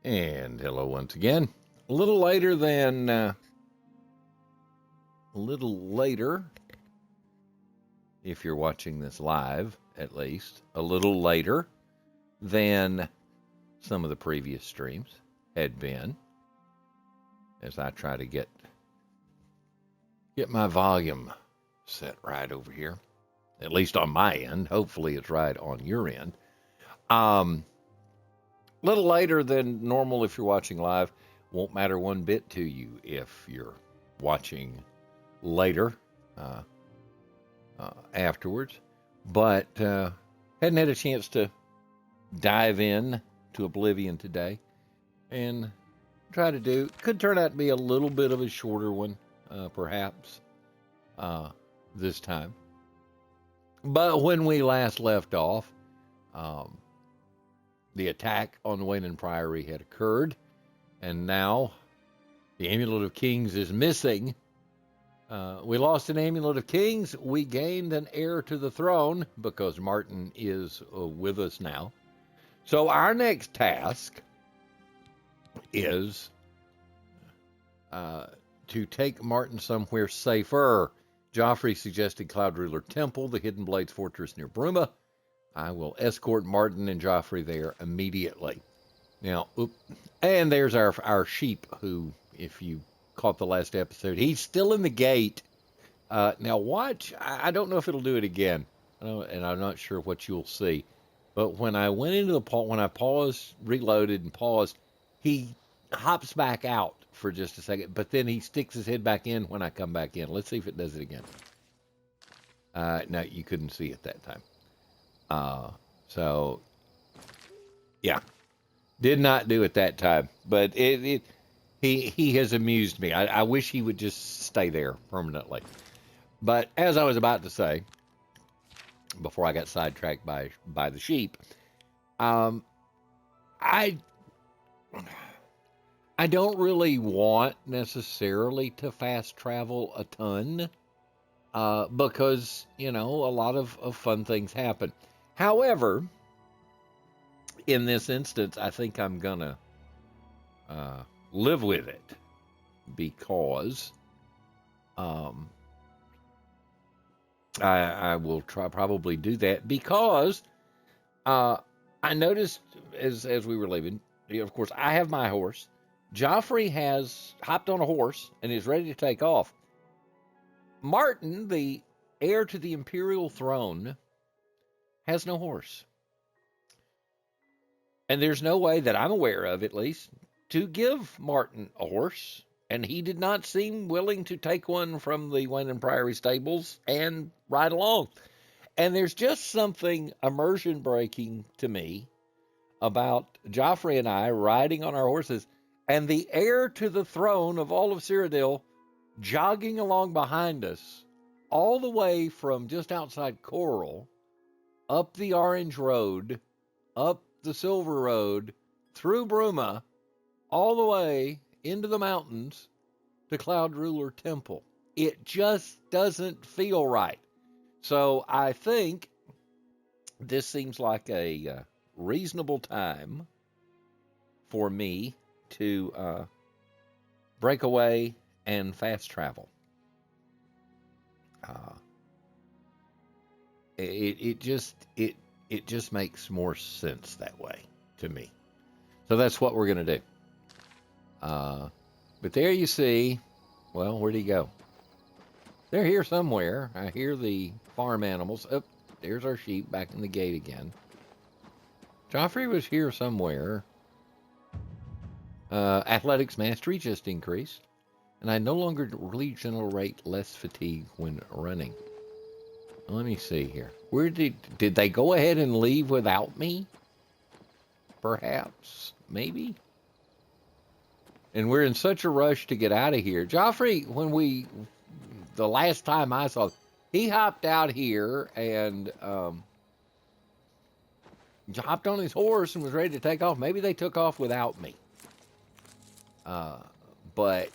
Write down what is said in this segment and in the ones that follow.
And hello once again. A little later than, if you're watching this live, at least, a little later than some of the previous streams had been, as I try to get my volume set right over here, at least on my end. Hopefully it's right on your end. Little later than normal if you're watching live. Won't matter one bit to you if you're watching later afterwards. But hadn't had a chance to dive in to Oblivion today and try to do. Could turn out to be a little bit of a shorter one, perhaps, this time. But when we last left off, the attack on the Wayland Priory had occurred, and now the Amulet of Kings is missing. We lost an Amulet of Kings. We gained an heir to the throne because Martin is with us now. So our next task is to take Martin somewhere safer. Joffrey suggested Cloud Ruler Temple, the Hidden Blades Fortress near Bruma. I will escort Martin and Joffrey there immediately. Now, and there's our sheep who, if you caught the last episode, he's still in the gate. Now watch, I don't know if it'll do it again, and I'm not sure what you'll see. But when I went into when I paused, reloaded and paused, he hops back out for just a second, but then he sticks his head back in when I come back in. Let's see if it does it again. No, you couldn't see it that time. So, yeah, did not do it that time, but he has amused me. I wish he would just stay there permanently. But as I was about to say, before I got sidetracked by the sheep, I don't really want necessarily to fast travel a ton, because, you know, a lot of fun things happen. However, in this instance, I think I'm gonna live with it because I will probably do that because I noticed as we were leaving, of course, I have my horse. Joffrey has hopped on a horse and is ready to take off. Martin, the heir to the imperial throne, has no horse. And there's no way that I'm aware of, at least, to give Martin a horse. And he did not seem willing to take one from the Wayland Priory stables and ride along. And there's just something immersion breaking to me about Joffrey and I riding on our horses and the heir to the throne of all of Cyrodiil jogging along behind us all the way from just outside Coral, up the Orange Road, up the Silver Road, through Bruma, all the way into the mountains to Cloud Ruler Temple. It just doesn't feel right. So I think this seems like a reasonable time for me to break away and fast travel. It just makes more sense that way to me. So that's what we're going to do. But there you see, well, where'd he go? They're here somewhere. I hear the farm animals. Oh, there's our sheep back in the gate again. Joffrey was here somewhere. Athletics mastery just increased. And I no longer regenerate less fatigue when running. Let me see here. Where did they go ahead and leave without me? Perhaps, maybe. And we're in such a rush to get out of here. Joffrey, the last time I saw, he hopped out here and hopped on his horse and was ready to take off. Maybe they took off without me. But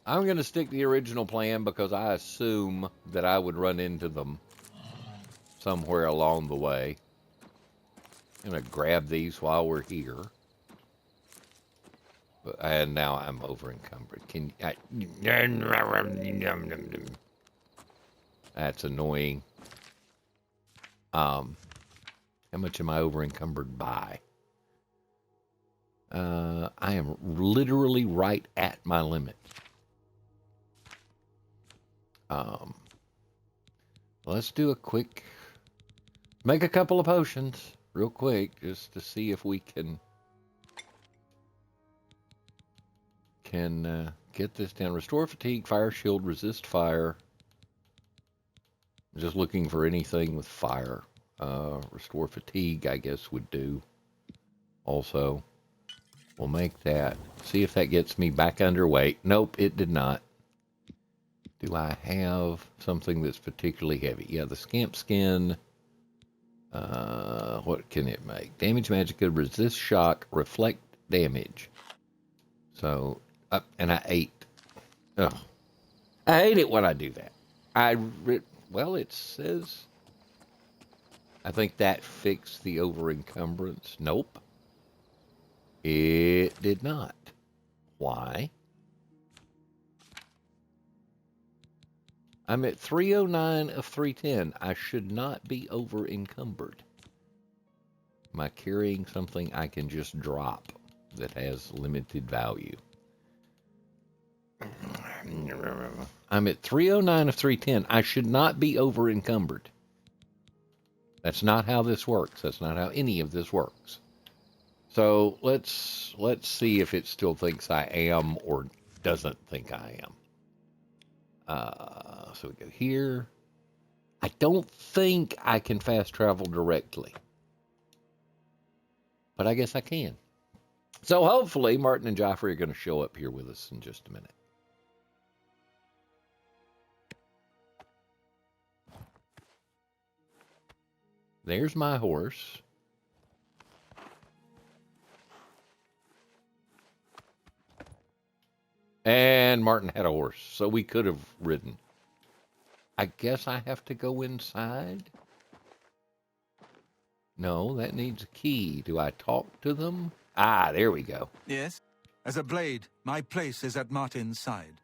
I'm going to stick to the original plan because I assume that I would run into them somewhere along the way. I'm going to grab these while we're here. And now I'm over encumbered. That's annoying. How much am I over encumbered by? I am literally right at my limit. Let's do a quick, make a couple of potions real quick just to see if we can get this down. Restore fatigue, fire shield, resist fire. Just looking for anything with fire. Restore fatigue, I guess, would do. Also, we'll make that. See if that gets me back underweight. Nope, it did not. Do I have something that's particularly heavy? Yeah, the scamp skin. What can it make? Damage magic could resist shock, reflect damage. So, and I ate. Ugh. I hate it when I do that. Well, it says, I think that fixed the over encumbrance. Nope. It did not. Why? I'm at 309 of 310. I should not be over encumbered. Am I carrying something I can just drop that has limited value? I'm at 309 of 310. I should not be over encumbered. That's not how this works. That's not how any of this works. So let's see if it still thinks I am or doesn't think I am. So we go here. I don't think I can fast travel directly, but I guess I can. So hopefully Martin and Joffrey are going to show up here with us in just a minute. There's my horse. And Martin had a horse, so we could have ridden. I guess I have to go inside? No, that needs a key. Do I talk to them? Ah, there we go. Yes? As a blade, my place is at Martin's side.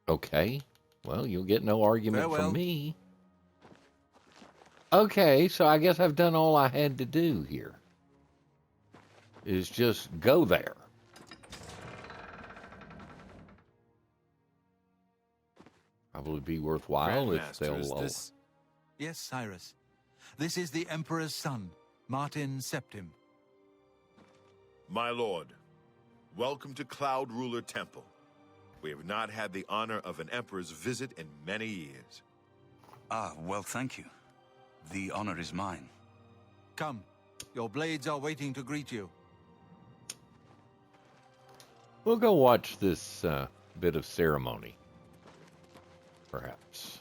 Okay. Well, you'll get no argument Farewell. from me. Okay, so I guess I've done all I had to do here. Is just go there. Probably be worthwhile if they'll... Yes, Cyrus. This is the Emperor's son, Martin Septim. My lord, welcome to Cloud Ruler Temple. We have not had the honor of an emperor's visit in many years. Ah, well, thank you. The honor is mine. Come, your blades are waiting to greet you. We'll go watch this bit of ceremony, perhaps.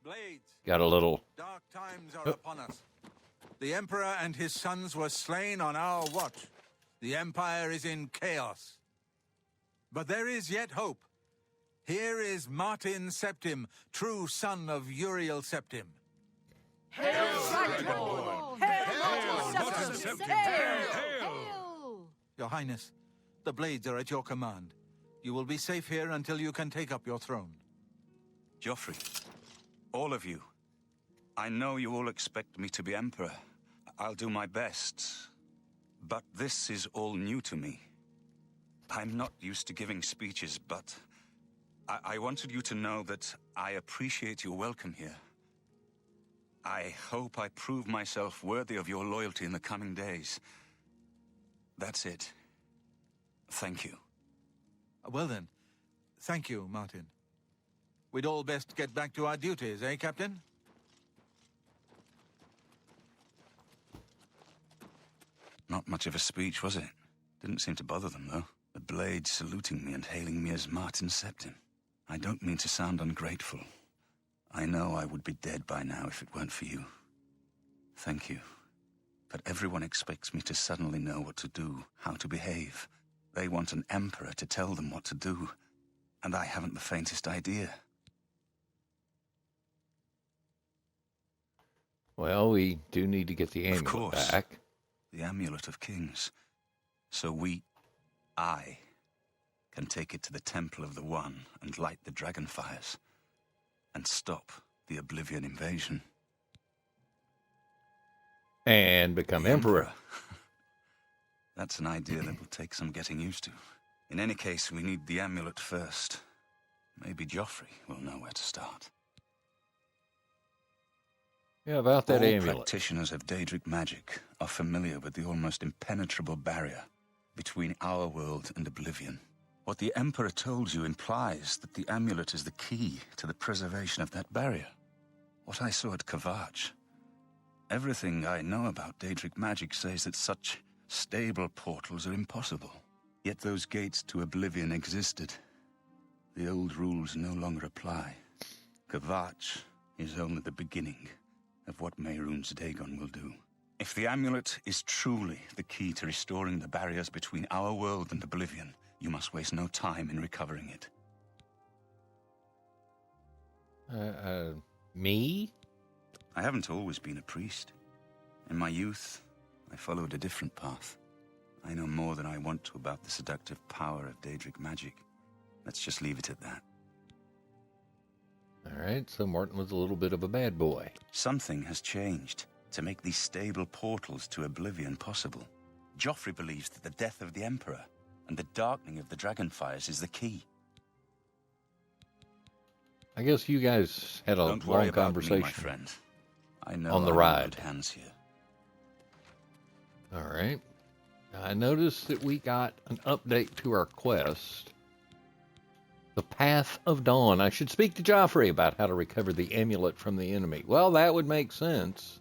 Blades. Got a little... Dark times are upon us. The Emperor and his sons were slain on our watch. The Empire is in chaos. But there is yet hope. Here is Martin Septim, true son of Uriel Septim. Hail, Dragonborn! Hail, Martin Septim! Hail! Your Highness, the blades are at your command. You will be safe here until you can take up your throne. Joffrey, all of you, I know you all expect me to be Emperor. I'll do my best. But this is all new to me. I'm not used to giving speeches, but I wanted you to know that I appreciate your welcome here. I hope I prove myself worthy of your loyalty in the coming days. That's it. Thank you. Well then, thank you, Martin. We'd all best get back to our duties, eh, Captain? Not much of a speech, was it? Didn't seem to bother them, though. The blades saluting me and hailing me as Martin Septim. I don't mean to sound ungrateful. I know I would be dead by now if it weren't for you. Thank you. But everyone expects me to suddenly know what to do, how to behave. They want an emperor to tell them what to do, and I haven't the faintest idea. Well, we do need to get the Of amulet course. back. The Amulet of Kings. So I, can take it to the Temple of the One and light the dragon fires, and stop the Oblivion invasion. And become The emperor. That's an idea that will take some getting used to. In any case, we need the amulet first. Maybe Joffrey will know where to start. Yeah, about that All amulet. practitioners of Daedric magic are familiar with the almost impenetrable barrier between our world and Oblivion. What the Emperor told you implies that the amulet is the key to the preservation of that barrier. What I saw at Kvatch. Everything I know about Daedric magic says that such stable portals are impossible. Yet those gates to Oblivion existed. The old rules no longer apply. Kvatch is only the beginning of what Mehrunes Dagon will do. If the amulet is truly the key to restoring the barriers between our world and Oblivion, you must waste no time in recovering it. Me? I haven't always been a priest. In my youth, I followed a different path. I know more than I want to about the seductive power of Daedric magic. Let's just leave it at that. All right, so Martin was a little bit of a bad boy. Something has changed to make these stable portals to Oblivion possible. Joffrey believes that the death of the Emperor and the darkening of the Dragonfires is the key. I guess you guys had a Don't worry long about conversation me, my friend. I know on the I'm in ride. good hands here. All right. I noticed that we got an update to our quest. The Path of Dawn. I should speak to Joffrey about how to recover the amulet from the enemy. Well, that would make sense.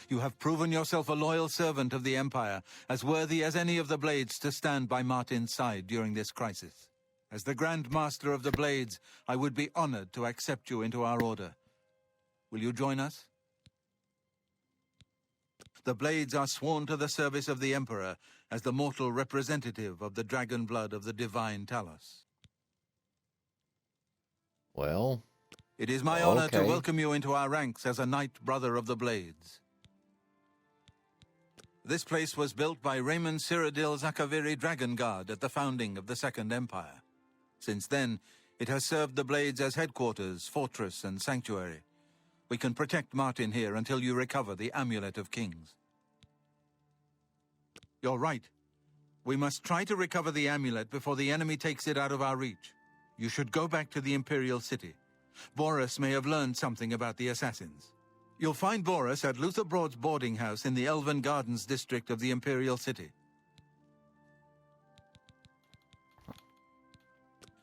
You have proven yourself a loyal servant of the Empire, as worthy as any of the Blades to stand by Martin's side during this crisis. As the Grand Master of the Blades, I would be honored to accept you into our order. Will you join us? The Blades are sworn to the service of the Emperor as the mortal representative of the dragon blood of the divine Talos. Well, It is my honor to okay. welcome you into our ranks as a Knight Brother of the Blades. This place was built by Raymond Cyrodiil Zakaviri Dragon Guard at the founding of the Second Empire. Since then, it has served the Blades as headquarters, fortress, and sanctuary. We can protect Martin here until you recover the Amulet of Kings. You're right. We must try to recover the amulet before the enemy takes it out of our reach. You should go back to the Imperial City. Boris may have learned something about the assassins. You'll find Boris at Luther Broad's boarding house in the Elven Gardens district of the Imperial City.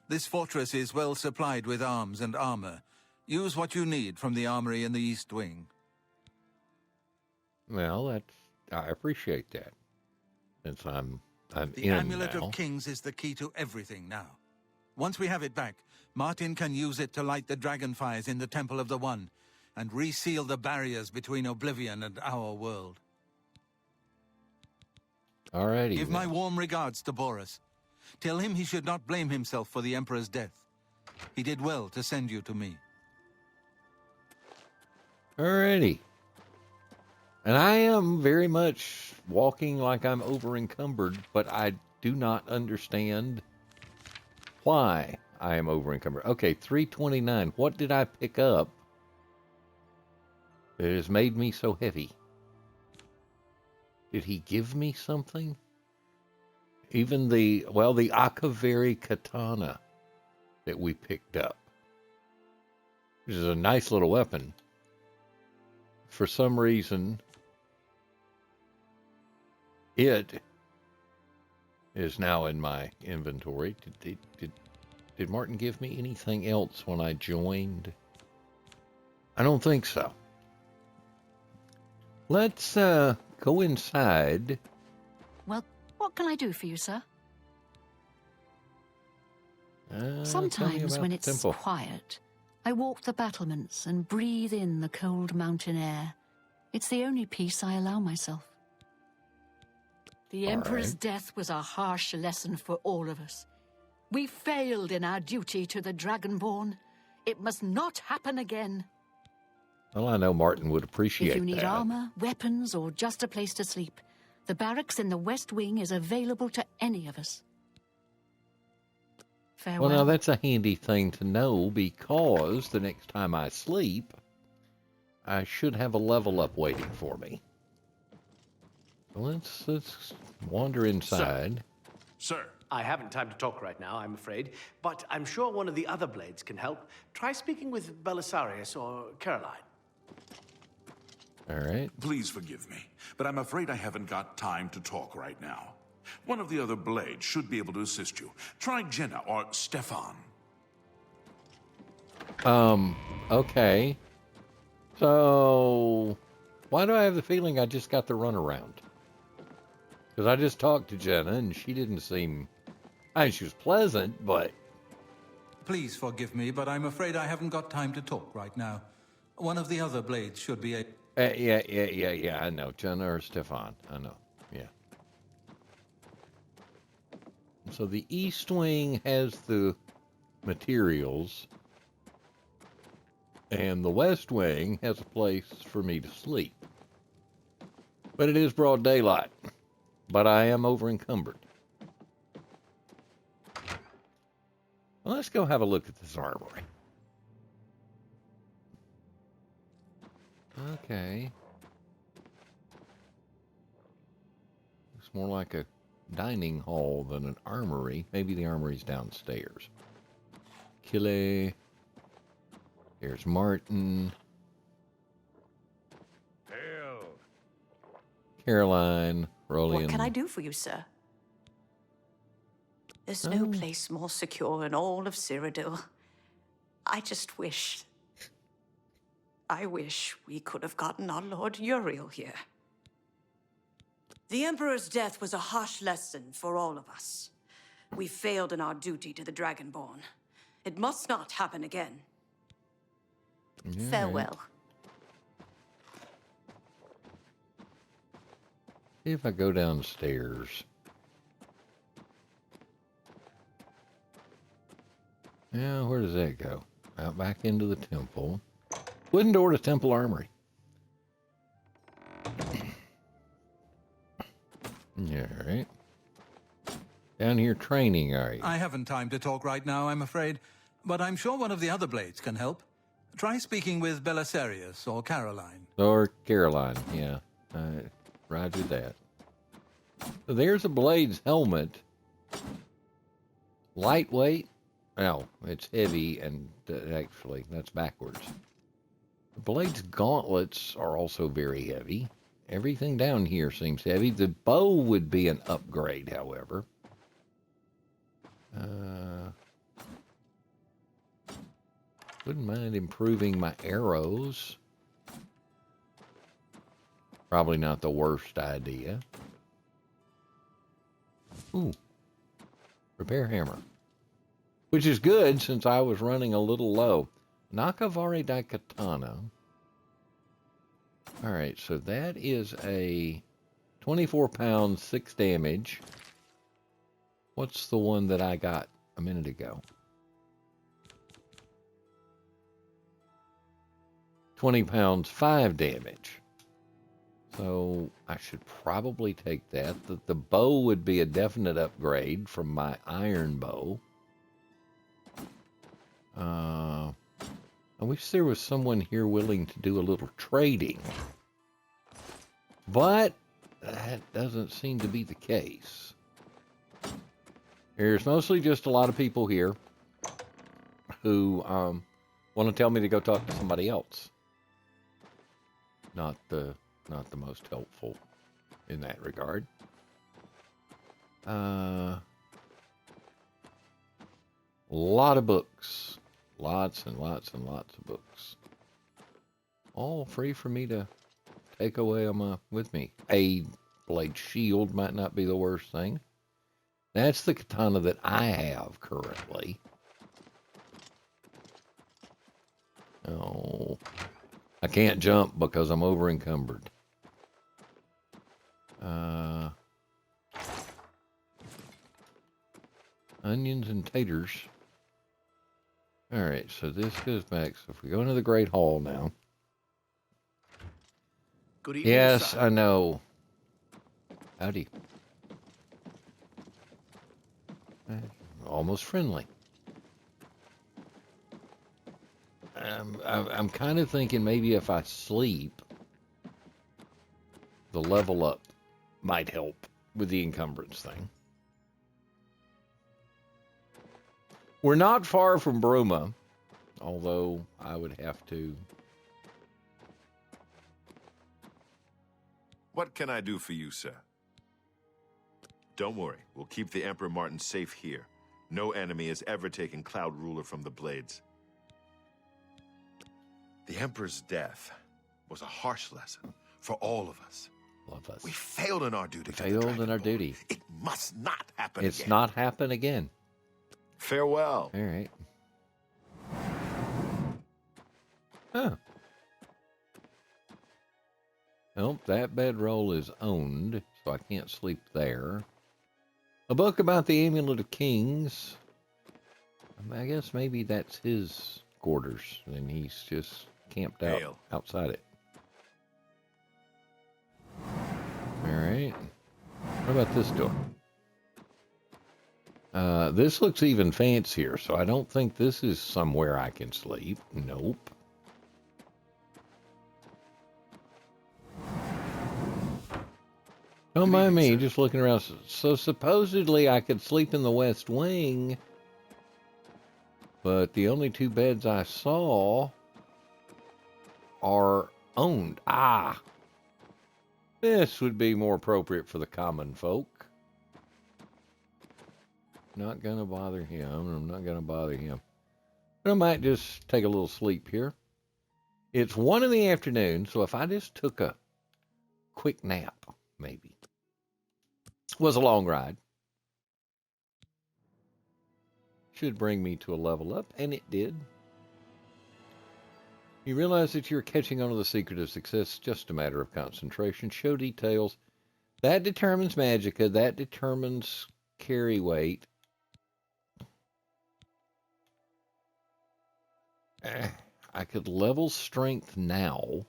This fortress is well supplied with arms and armor. Use what you need from the armory in the East Wing. well, I appreciate that. Since I'm The in Amulet now. of Kings is the key to everything now. Once we have it back, Martin can use it to light the dragonfires in the Temple of the One and reseal the barriers between Oblivion and our world. Alrighty. Give my then. warm regards to Boris. Tell him he should not blame himself for the Emperor's death. He did well to send you to me. Alrighty. And I am very much walking like I'm over encumbered, but I do not understand why I am over encumbered. Okay, 329. What did I pick up that has made me so heavy? Did he give me something? Even the Akaveri katana that we picked up, which is a nice little weapon. For some reason, it is now in my inventory. Did Martin give me anything else when I joined? I don't think so. Let's go inside. Well, what can I do for you, sir? Tell me Sometimes about when the it's temple. quiet, I walk the battlements and breathe in the cold mountain air. It's the only peace I allow myself. The Emperor's death was a harsh lesson for all of us. We failed in our duty to the Dragonborn. It must not happen again. Well, I know Martin would appreciate If you need that. armor, weapons, or just a place to sleep, the barracks in the West Wing is available to any of us. Farewell. Well, now that's a handy thing to know, because the next time I sleep, I should have a level up waiting for me. Let's wander inside. Sir, I haven't time to talk right now, I'm afraid, but I'm sure one of the other blades can help. Try speaking with Belisarius or Caroline. All right. Please forgive me, but I'm afraid I haven't got time to talk right now. One of the other blades should be able to assist you. Try Jenna or Stefan. Okay. So, why do I have the feeling I just got the runaround? Because I just talked to Jenna, and she didn't seem... I mean, she was pleasant, but... Please forgive me, but I'm afraid I haven't got time to talk right now. One of the other blades should be a... Yeah, I know. Jenna or Stefan. I know. Yeah. So the East Wing has the materials, and the West Wing has a place for me to sleep. But it is broad daylight. But I am over encumbered. Well, let's go have a look at this armory. Okay. It's more like a dining hall than an armory. Maybe the armory's downstairs. Kille. Here's Martin. Hail! Caroline. Rolian. What can I do for you, sir? There's no place more secure in all of Cyrodiil. I wish we could have gotten our Lord Uriel here. The Emperor's death was a harsh lesson for all of us. We failed in our duty to the Dragonborn. It must not happen again. Yeah, Farewell. See if I go downstairs. Yeah, where does that go? Out back into the temple. Wooden door to temple armory. Yeah, right. Down here training, are you? I haven't time to talk right now, I'm afraid, but I'm sure one of the other blades can help. Try speaking with Belisarius or Caroline. Or Caroline, yeah. Roger that. So there's a blade's helmet. Lightweight. No, it's heavy, and actually, that's backwards. The blade's gauntlets are also very heavy. Everything down here seems heavy. The bow would be an upgrade, however. Wouldn't mind improving my arrows. Probably not the worst idea. Ooh. Repair hammer. Which is good since I was running a little low. Nakavari Daikatana. Alright, so that is a 24 pounds, 6 damage. What's the one that I got a minute ago? 20 pounds, 5 damage. So I should probably take that. The bow would be a definite upgrade from my iron bow. I wish there was someone here willing to do a little trading. But that doesn't seem to be the case. There's mostly just a lot of people here who want to tell me to go talk to somebody else. Not the most helpful in that regard. A lot of books. Lots and lots and lots of books. All free for me to take away with me. A blade shield might not be the worst thing. That's the katana that I have currently. Oh. I can't jump because I'm over encumbered. Onions and taters. All right, so this goes back. So if we go into the Great Hall now. Good evening, Yes, sir. I know. Howdy. Almost friendly. I'm kind of thinking maybe if I sleep, the level up might help with the encumbrance thing. We're not far from Bruma, although I would have to. What can I do for you, sir? Don't worry, we'll keep the Emperor Martin safe here. No enemy has ever taken Cloud Ruler from the Blades. The Emperor's death was a harsh lesson for all of us. Love us. We failed in our duty. Failed in our duty. It must not happen again. It's not happen again. Farewell. All right. Huh. Well, that bedroll is owned, so I can't sleep there. A book about the Amulet of Kings. I guess maybe that's his quarters, and he's just camped out outside it. All right. What about this door? This looks even fancier, so I don't think this is somewhere I can sleep. Nope. Don't mind me, just looking around. So supposedly I could sleep in the West Wing, but the only two beds I saw are owned. Ah, this would be more appropriate for the common folk. Not gonna bother him. I'm not gonna bother him. But I might just take a little sleep here. It's 1 in the afternoon, so if I just took a quick nap, maybe. It was a long ride. Should bring me to a level up, and it did. You realize that you're catching on to the secret of success. It's just a matter of concentration. Show details. That determines magicka. That determines carry weight. I could level strength now.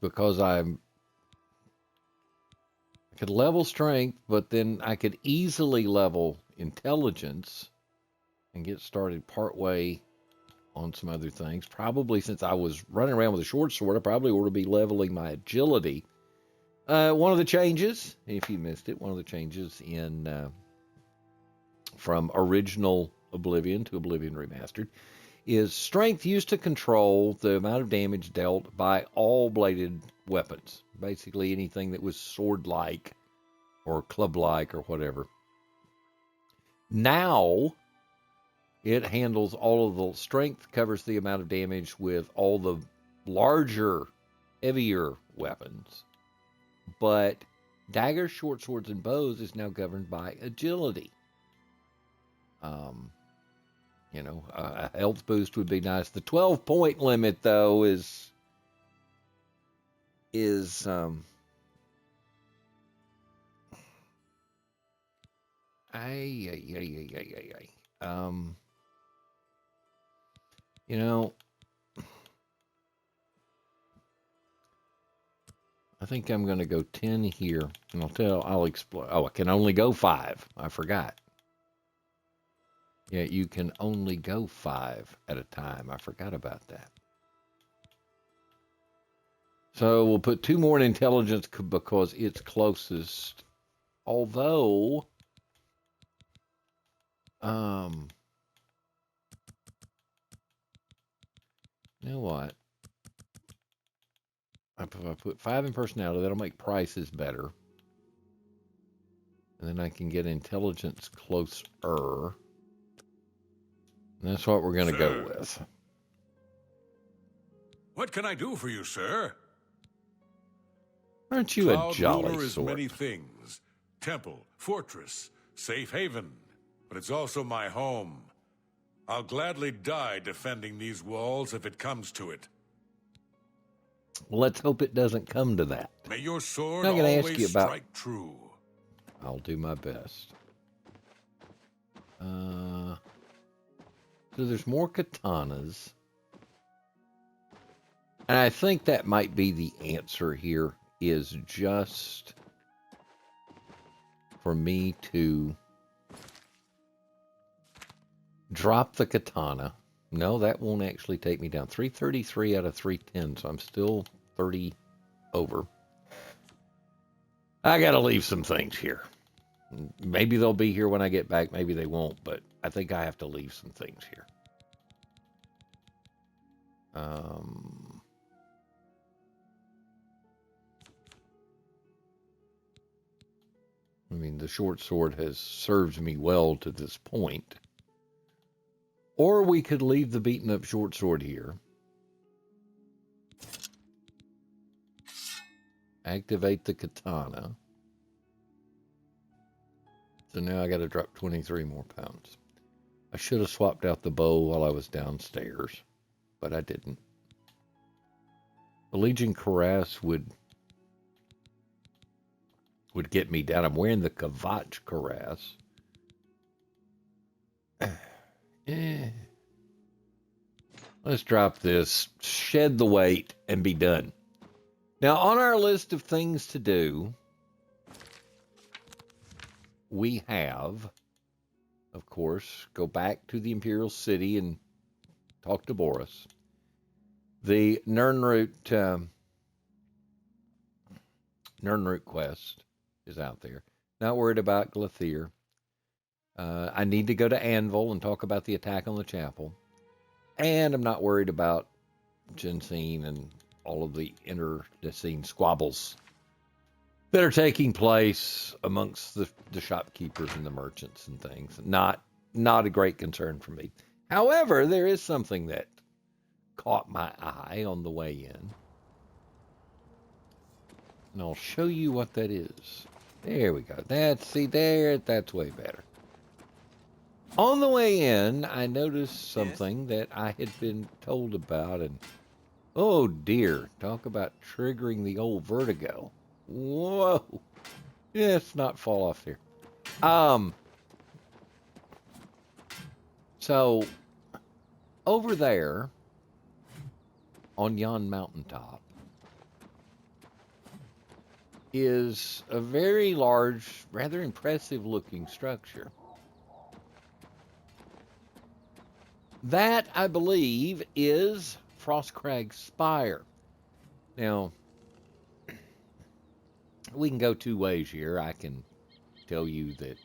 Because I could level strength, but then I could easily level intelligence and get started partway on some other things. Probably since I was running around with a short sword, I probably ought to be leveling my agility. One of the changes, if you missed it, one of the changes in from original Oblivion to Oblivion Remastered is strength used to control the amount of damage dealt by all bladed weapons. Basically anything that was sword-like or club-like or whatever. Now, it handles all of the strength, covers the amount of damage with all the larger, heavier weapons. But daggers, short swords, and bows is now governed by agility. A health boost would be nice. The 12-point limit, though, is I think I'm going to go 10 here, and I'll explore. Oh, I can only go 5. I forgot. Yeah, you can only go 5 at a time. I forgot about that. So we'll put 2 more in intelligence because it's closest. Although, you know what? If I put 5 in personality, that'll make prices better. And then I can get intelligence closer. And that's what we're going to go with. What can I do for you, sir? Aren't you a jolly Ruler is sort? many things. temple, fortress, safe haven. But it's also my home. I'll gladly die defending these walls if it comes to it. Well, let's hope it doesn't come to that. May your sword I'm not gonna ask always you about- strike true. I'll do my best. So there's more katanas. And I think that might be the answer here, is just for me to drop the katana. No, that won't actually take me down. 333 out of 310, so I'm still 30 over. I gotta leave some things here. Maybe they'll be here when I get back, maybe they won't, but I think I have to leave some things here. I mean, the short sword has served me well to this point. Or we could leave the beaten up short sword here. Activate the katana. So now I got to drop 23 more pounds. I should have swapped out the bow while I was downstairs, but I didn't. The Legion Cuirass would get me down. I'm wearing the Kavach Cuirass. Let's drop this, shed the weight, and be done. Now, on our list of things to do, we have, of course, go back to the Imperial City and talk to Boris. The Nirnroot quest is out there. Not worried about Glathier. I need to go to Anvil and talk about the attack on the chapel. And I'm not worried about Jensine and all of the internecine squabbles that are taking place amongst the shopkeepers and the merchants and things. Not a great concern for me. However, there is something that caught my eye on the way in. And I'll show you what that is. There we go. That's way better. On the way in, I noticed something that I had been told about, and oh dear, talk about triggering the old vertigo. Whoa. Let's not fall off there. So, over there, on yon mountaintop, is a very large, rather impressive looking structure. That, I believe, is Frostcrag's Spire. Now, we can go two ways here. I can tell you that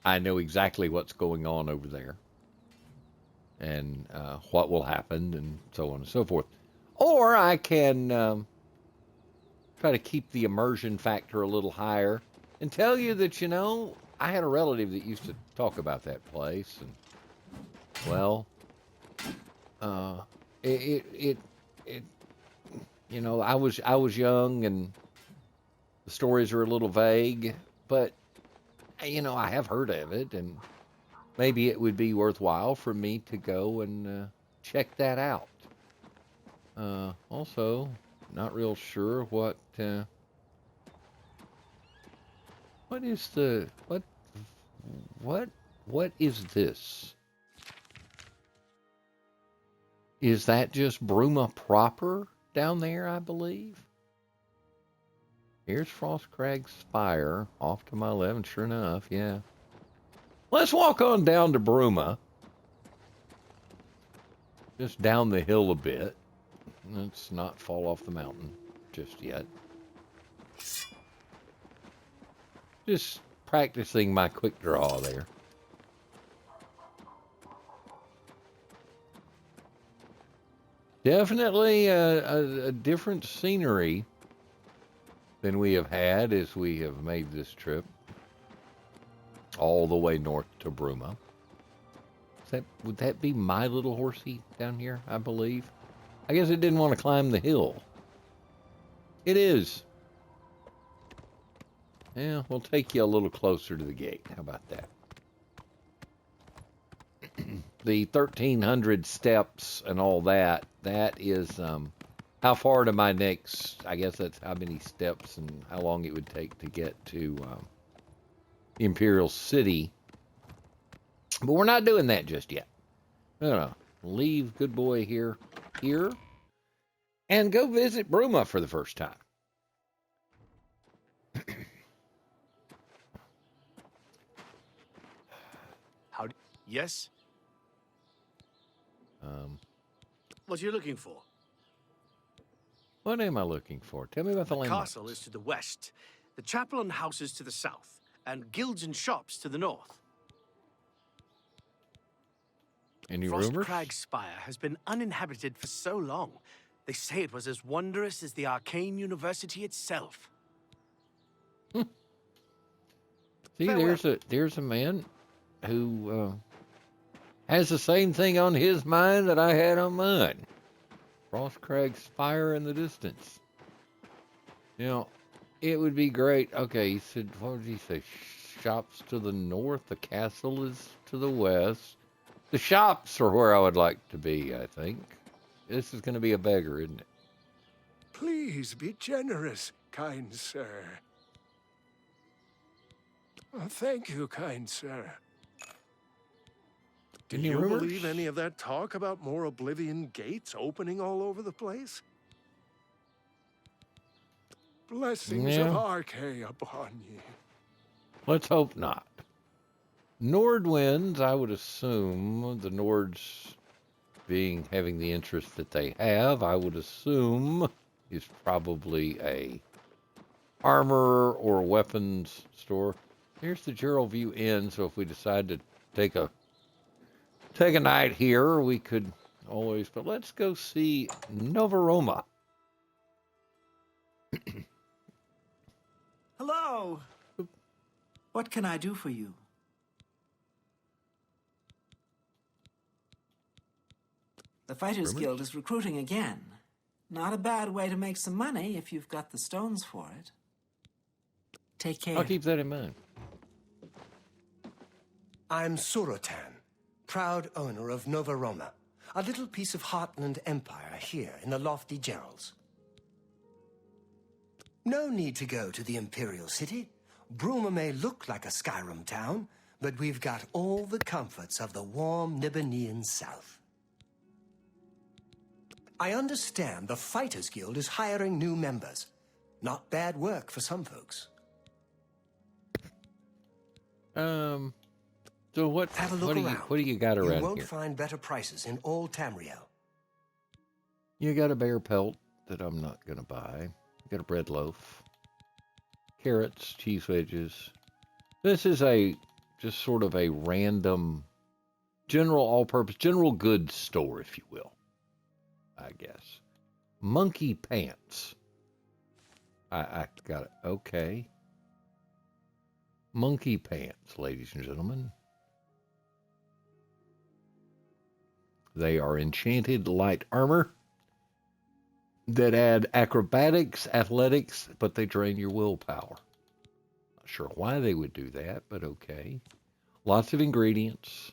I know exactly what's going on over there and what will happen and so on and so forth. Or I can try to keep the immersion factor a little higher and tell you that, you know, I had a relative that used to talk about that place, and well, you know, I was young and the stories are a little vague, but you know, I have heard of it, and maybe it would be worthwhile for me to go and check that out. Also, not real sure what is the what is this? Is that just Bruma proper down there, I believe? Here's Frostcrag's Spire off to my left, and sure enough, yeah. Let's walk on down to Bruma. Just down the hill a bit. Let's not fall off the mountain just yet. Just practicing my quick draw there. Definitely a different scenery than we have had as we have made this trip all the way north to Bruma. Would that be my little horsey down here, I believe? I guess it didn't want to climb the hill. It is. Yeah, we'll take you a little closer to the gate. How about that? The 1,300 steps and all that, that is how far to my next, I guess that's how many steps and how long it would take to get to the Imperial City. But we're not doing that just yet. We're going to leave good boy here, and go visit Bruma for the first time. Yes? What are you looking for? What am I looking for? Tell me about the The landmarks. castle is to the west, the chapel and houses to the south, and guilds and shops to the north. Any Frost rumors? Crag Spire has been uninhabited for so long. They say it was as wondrous as the arcane university itself. See, Farewell. there's a man who has the same thing on his mind that I had on mine. Frostcrag Spire in the distance. You know, it would be great. Okay, he said, what did he say? Shops to the north, the castle is to the west. The shops are where I would like to be, I think. This is going to be a beggar, isn't it? Please be generous, kind sir. Oh, thank you, kind sir. Do Any you rumors? believe any of that talk about more Oblivion gates opening all over the place? Blessings of Yeah. Arche upon ye. Let's hope not. Nordwinds, I would assume, the Nords having the interest that they have, I would assume is probably a armor or weapons store. Here's the Gerald View Inn, so if we decide to take a night here, we could always, but let's go see Novaroma. Hello. What can I do for you? The Fighters Guild is recruiting again. Not a bad way to make some money if you've got the stones for it. Take care. I'll keep that in mind. I'm Surotan, proud owner of Novaroma, a little piece of Heartland Empire here in the lofty Gerals. No need to go to the Imperial City. Bruma may look like a Skyrim town, but we've got all the comforts of the warm Nibbanean south. I understand the Fighters Guild is hiring new members. Not bad work for some folks. So what? Have a look around. What do you got around You won't here? find better prices in all Tamriel. You got a bear pelt that I'm not gonna buy. You got a bread loaf, carrots, cheese wedges. This is just sort of a random, general all-purpose, general goods store, if you will. I guess. Monkey pants. I got it. Okay. Monkey pants, ladies and gentlemen. They are enchanted light armor that add acrobatics, athletics, but they drain your willpower. Not sure why they would do that, but okay. Lots of ingredients.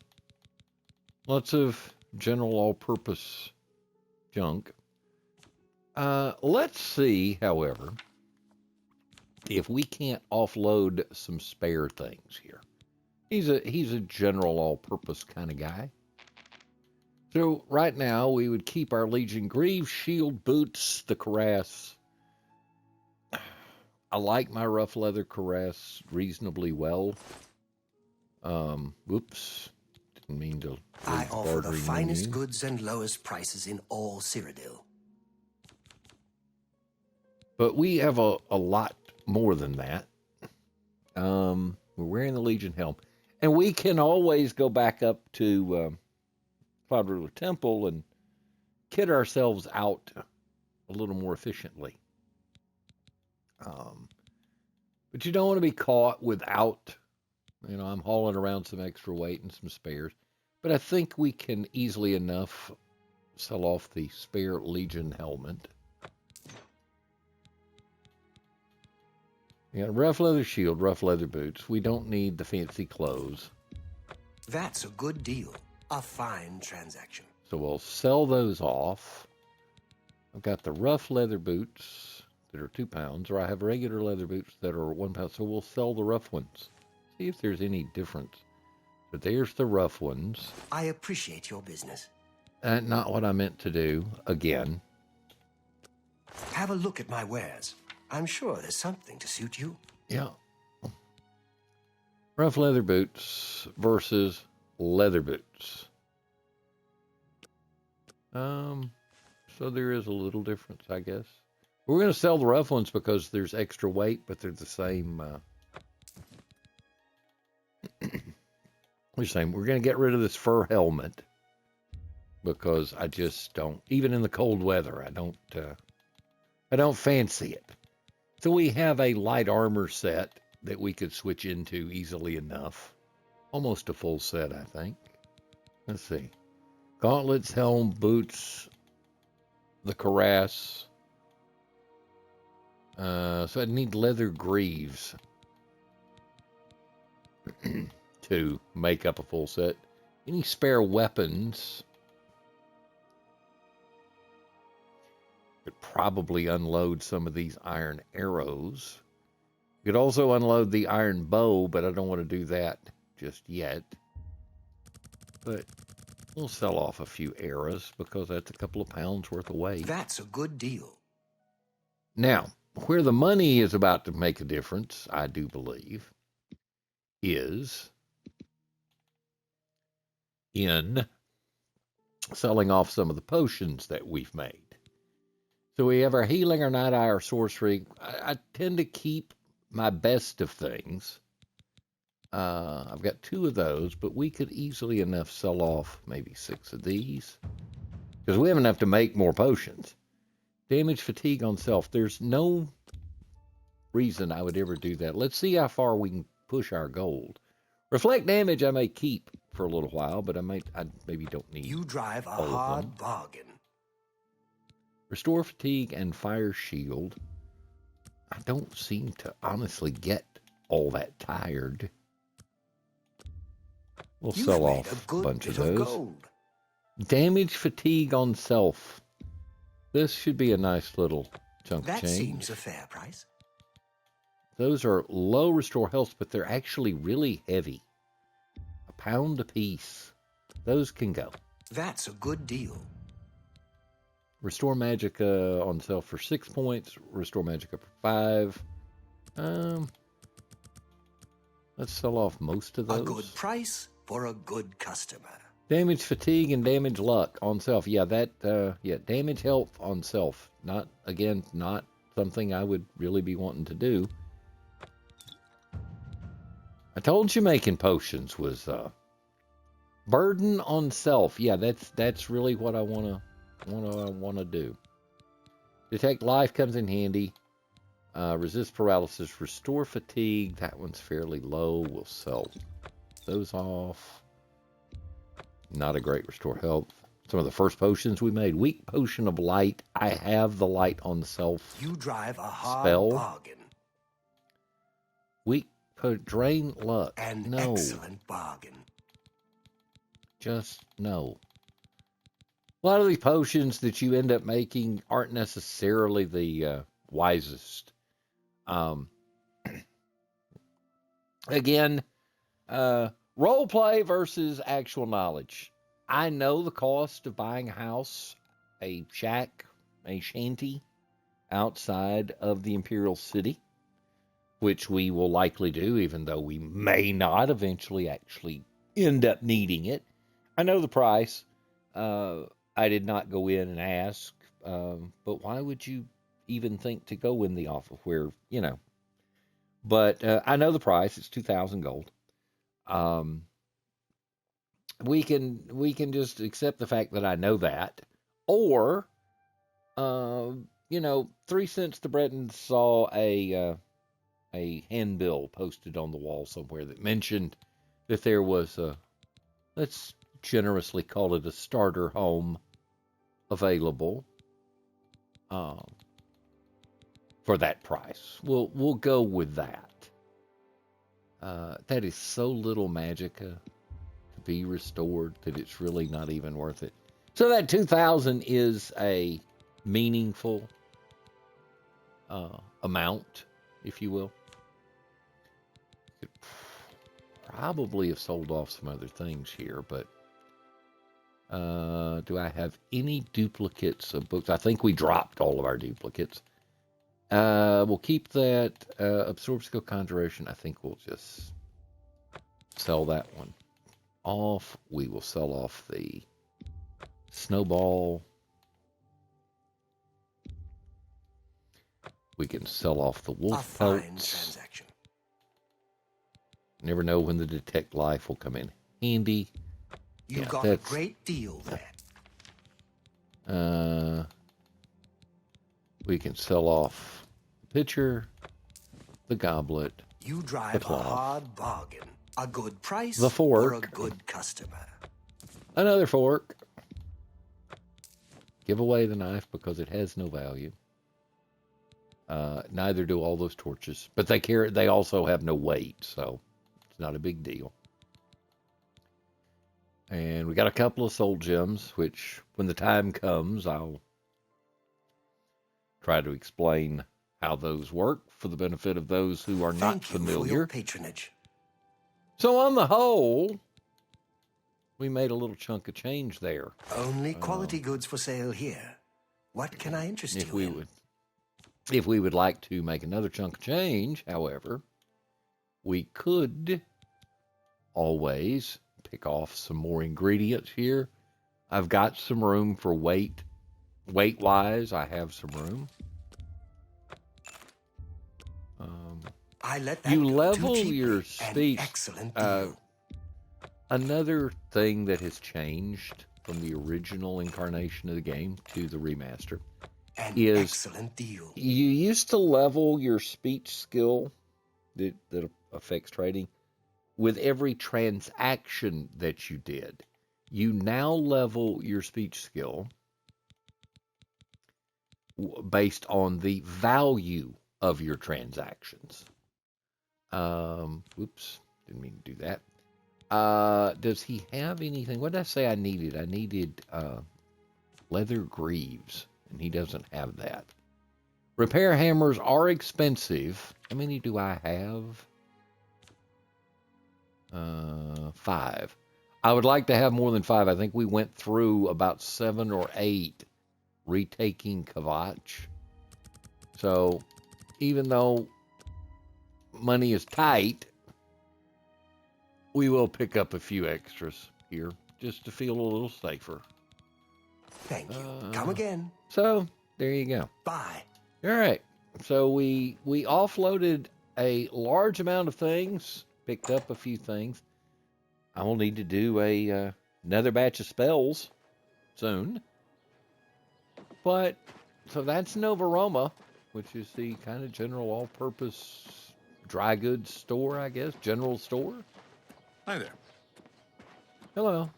Lots of general all-purpose junk. Let's see, however, if we can't offload some spare things here. He's a general all-purpose kind of guy. So right now we would keep our Legion Greaves, shield, boots, the cuirass. I like my rough leather cuirass reasonably well. Whoops. Didn't mean to. I offer the bartering finest menu. goods and lowest prices in all Cyrodiil. But we have a lot more than that. We're wearing the Legion helm. And we can always go back up to Cloud Ruler Temple and kit ourselves out a little more efficiently. But you don't want to be caught without, I'm hauling around some extra weight and some spares. But I think we can easily enough sell off the spare Legion helmet. We got a rough leather shield, rough leather boots. We don't need the fancy clothes. That's a good deal. A fine transaction. So we'll sell those off. I've got the rough leather boots that are 2 pounds, or I have regular leather boots that are 1 pound. So we'll sell the rough ones. See if there's any difference. But there's the rough ones. I appreciate your business. Not what I meant to do again. Have a look at my wares. I'm sure there's something to suit you. Yeah. Rough leather boots versus leather boots. So there is a little difference, I guess. We're going to sell the rough ones because there's extra weight, but they're the same. We're saying we're going to get rid of this fur helmet because I just don't. Even in the cold weather, I don't fancy it. So we have a light armor set that we could switch into easily enough. Almost a full set, I think. Let's see. Gauntlets, helm, boots, the cuirass. So I'd need leather greaves to make up a full set. Any spare weapons? Could probably unload some of these iron arrows. Could also unload the iron bow, but I don't want to do that just yet. But we'll sell off a few arrows because that's a couple of pounds worth of weight. That's a good deal. Now, where the money is about to make a difference, I do believe, is in selling off some of the potions that we've made. So we have our healing, our night eye, our sorcery. I tend to keep my best of things. I've got 2 of those, but we could easily enough sell off maybe 6 of these because we have enough to make more potions. Damage fatigue on self. There's no reason I would ever do that. Let's see how far we can push our gold. Reflect damage I may keep for a little while, but I maybe don't need. You drive a hard bargain. Restore fatigue and fire shield. I don't seem to honestly get all that tired. We'll sell off a bunch of those. Damage fatigue on self. This should be a nice little chunk of change. That seems a fair price. Those are low restore health, but they're actually really heavy. A pound apiece. Those can go. That's a good deal. Restore Magicka on self for 6 points. Restore Magicka for 5. Let's sell off most of those. A good price for a good customer. Damage fatigue and damage luck on self. Yeah, damage health on self. Not something I would really be wanting to do. I told you making potions was burden on self. Yeah, that's really what I wanna do. Detect life comes in handy. Resist paralysis, restore fatigue. That one's fairly low. We'll sell those off. Not a great restore health. Some of the first potions we made. Weak potion of light. I have the light on self. You drive a hard spell. Bargain. Weak drain luck. An no. excellent bargain. Just no. A lot of these potions that you end up making aren't necessarily the wisest. Again, role play versus actual knowledge. I know the cost of buying a house, a shack, a shanty outside of the Imperial City, which we will likely do, even though we may not eventually actually end up needing it. I know the price. I did not go in and ask, but why would you even think to go in the offer where, But I know the price. It's 2,000 gold. We can just accept the fact that I know that, or 3 cents to Breton saw a handbill posted on the wall somewhere that mentioned that there was let's generously call it a starter home available for that price. We'll go with that. That is so little magicka to be restored that it's really not even worth it. So that 2,000 is a meaningful amount, if you will. Could probably have sold off some other things here, but do I have any duplicates of books? I think we dropped all of our duplicates. We'll keep that. Absorb skill conjuration. I think we'll just sell that one off. We will sell off the snowball. We can sell off the wolf pelts. Transaction. Never know when the detect life will come in handy. You Yeah, got a great deal there. We can sell off the pitcher, the goblet. You drive a hard bargain. A good price the fork, or a good customer. Another fork. Give away the knife because it has no value. Neither do all those torches, but they also have no weight, so it's not a big deal. And we got a couple of soul gems, which when the time comes, I'll try to explain how those work for the benefit of those who are not familiar. Thank you for your patronage. So on the whole, we made a little chunk of change there. Only quality goods for sale here. What can I interest you in? If we would like to make another chunk of change, however, we could always pick off some more ingredients here. I've got some room for weight. Weight-wise, I have some room. You level your speech. Another thing that has changed from the original incarnation of the game to the remaster is you used to level your speech skill that affects trading with every transaction that you did. You now level your speech skill based on the value of your transactions. Whoops, didn't mean to do that. Does he have anything? What did I say I needed? I needed leather greaves, and he doesn't have that. Repair hammers are expensive. How many do I have? 5. I would like to have more than 5. I think we went through about 7 or 8 retaking Kvatch. So even though money is tight, we will pick up a few extras here just to feel a little safer. Thank you. Come again. So there you go. Bye. All right. So we offloaded a large amount of things, picked up a few things. I will need to do another batch of spells soon. But so that's Nova Roma, which is the kind of general all-purpose dry goods store, I guess, general store. Hi there. Hello.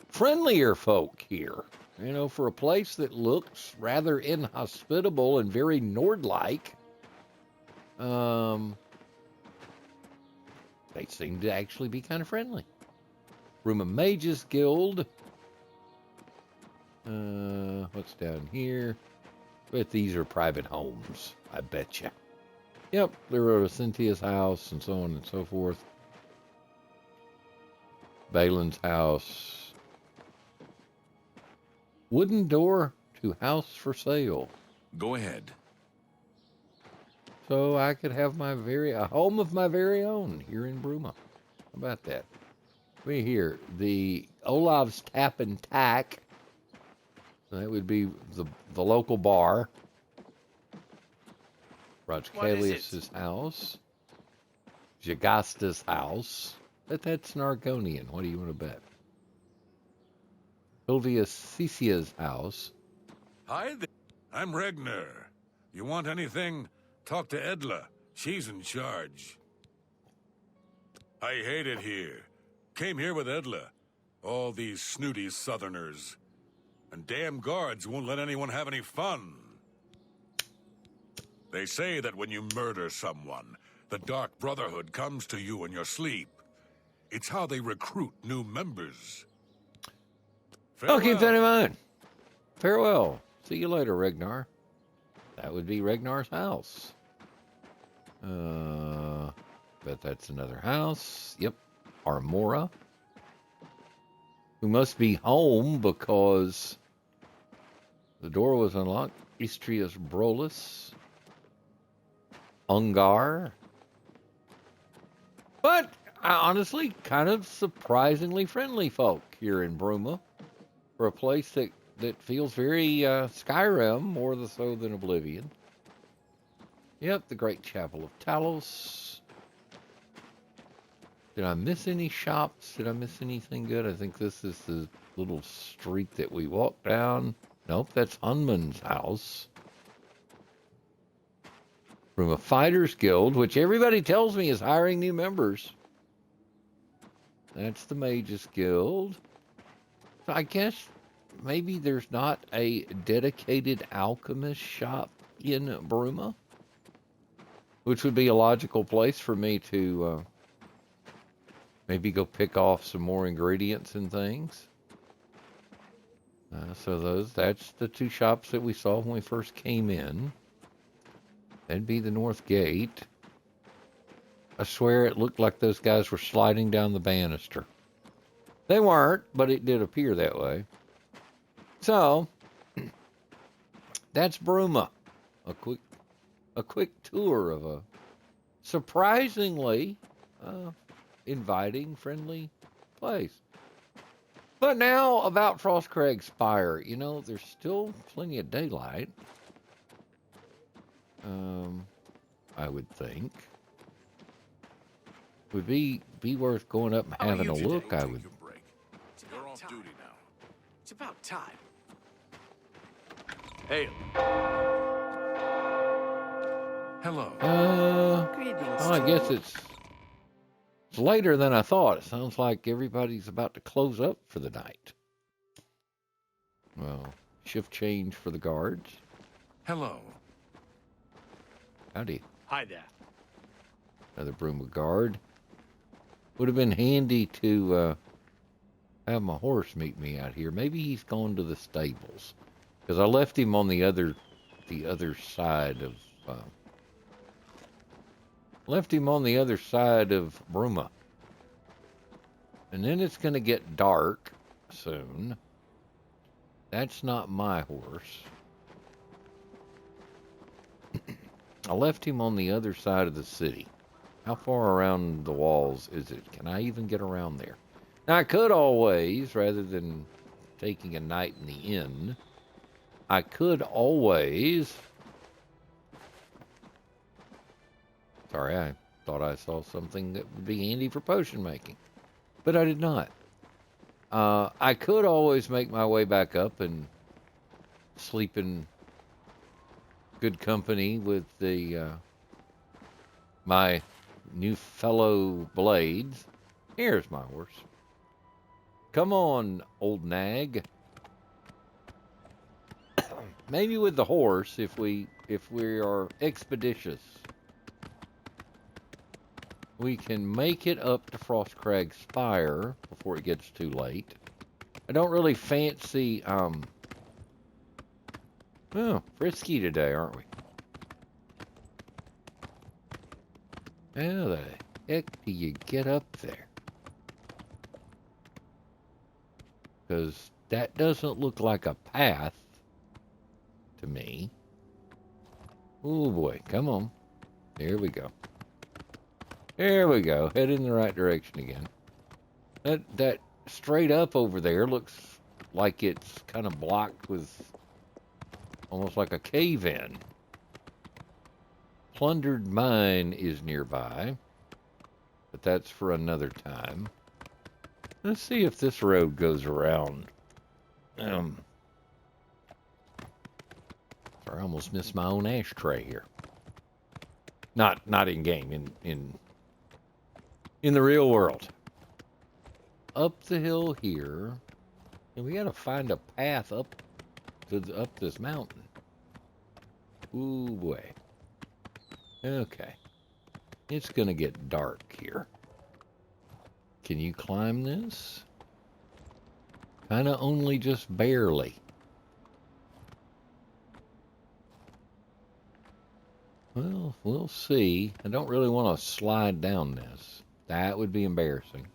Friendlier folk here. You know, for a place that looks rather inhospitable and very Nord-like, they seem to actually be kind of friendly. Room of Mages Guild. What's down here? But these are private homes, I betcha. Yep, there are Cynthia's house and so on and so forth. Balin's house. Wooden door to house for sale. Go ahead. So I could have a home of my very own here in Bruma. How about that? We here, the Olav's Tap and Tack. That would be the local bar. Rajkalius's house. Jagasta's house. But that's an Argonian. What do you want to bet? Sylvia Cecia's house. Hi there. I'm Regner. You want anything? Talk to Edla. She's in charge. I hate it here. Came here with Edla. All these snooty southerners. And damn guards won't let anyone have any fun. They say that when you murder someone, the Dark Brotherhood comes to you in your sleep. It's how they recruit new members. I'll keep that in Farewell. mind. Farewell. See you later, Regnar. That would be Regnar's house. Bet that's another house. Yep. Armora. Who must be home because the door was unlocked. Istrius Brolus. Ungar. But honestly, kind of surprisingly friendly folk here in Bruma. For a place that feels very Skyrim, more so than Oblivion. Yep, the Great Chapel of Talos. Did I miss any shops? Did I miss anything good? I think this is the little street that we walked down. Nope, that's Hunman's house. From a Fighters Guild, which everybody tells me is hiring new members. That's the Mages Guild. So I guess maybe there's not a dedicated alchemist shop in Bruma, which would be a logical place for me to maybe go pick off some more ingredients and things. So that's the two shops that we saw when we first came in. That'd be the North Gate. I swear it looked like those guys were sliding down the banister. They weren't, but it did appear that way. So, that's Bruma. A quick tour of a surprisingly inviting, friendly place. But now about Frostcrag Spire. You know, there's still plenty of daylight. I would think. Would be worth going up and having a look, I would. You're off duty now. It's about time. Hey. Hello. Well, I guess it's later than I thought. It sounds like everybody's about to close up for the night. Well, shift change for the guards. Hello. Howdy. Hi there. Another Bruma guard. Would have been handy to have my horse meet me out here. Maybe he's gone to the stables, because I left him on the other side of Bruma. And then it's going to get dark soon. That's not my horse. I left him on the other side of the city. How far around the walls is it? Can I even get around there? Now, I could always, rather than taking a night in the inn, I could always... Sorry, I thought I saw something that would be handy for potion making. But I did not. I could always make my way back up and sleep in good company with my new fellow blades. Here's my horse. Come on, old nag. Maybe with the horse, if we are expeditious, we can make it up to Frostcrag Spire before it gets too late. I don't really fancy frisky today, aren't we? How the heck do you get up there? Because that doesn't look like a path to me. Oh boy, come on. Here we go. There we go. Head in the right direction again. That straight up over there looks like it's kind of blocked with almost like a cave-in. Plundered Mine is nearby, but that's for another time. Let's see if this road goes around. Sorry, I almost missed my own ashtray here. Not in game, in the real world. Up the hill here, and we gotta find a path up this mountain. Ooh boy. Okay. It's going to get dark here. Can you climb this? Kind of only just barely. Well, we'll see. I don't really want to slide down this. That would be embarrassing.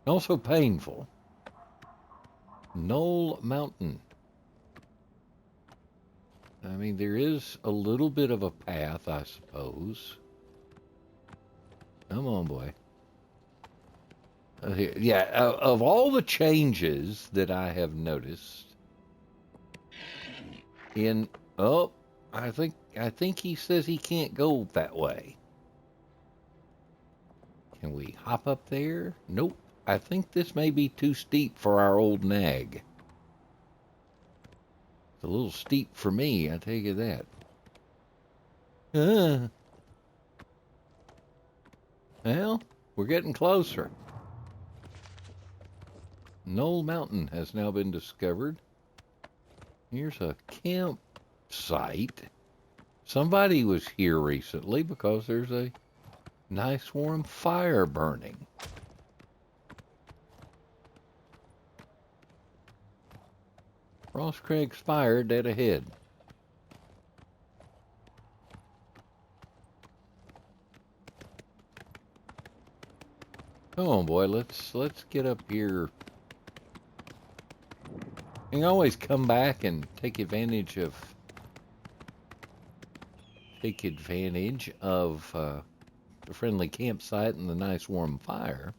Also painful. Knoll Mountain. I mean, there is a little bit of a path, I suppose. Come on, boy. Yeah, of all the changes that I have noticed in... Oh, I think he says he can't go that way. Can we hop up there? Nope. I think this may be too steep for our old nag. It's a little steep for me, I tell you that. Well, we're getting closer. Knoll Mountain has now been discovered. Here's a campsite. Somebody was here recently because there's a nice warm fire burning. Frostcrag Spire dead ahead. Come on, boy, let's get up here. You can always come back and take advantage of the friendly campsite and the nice warm fire.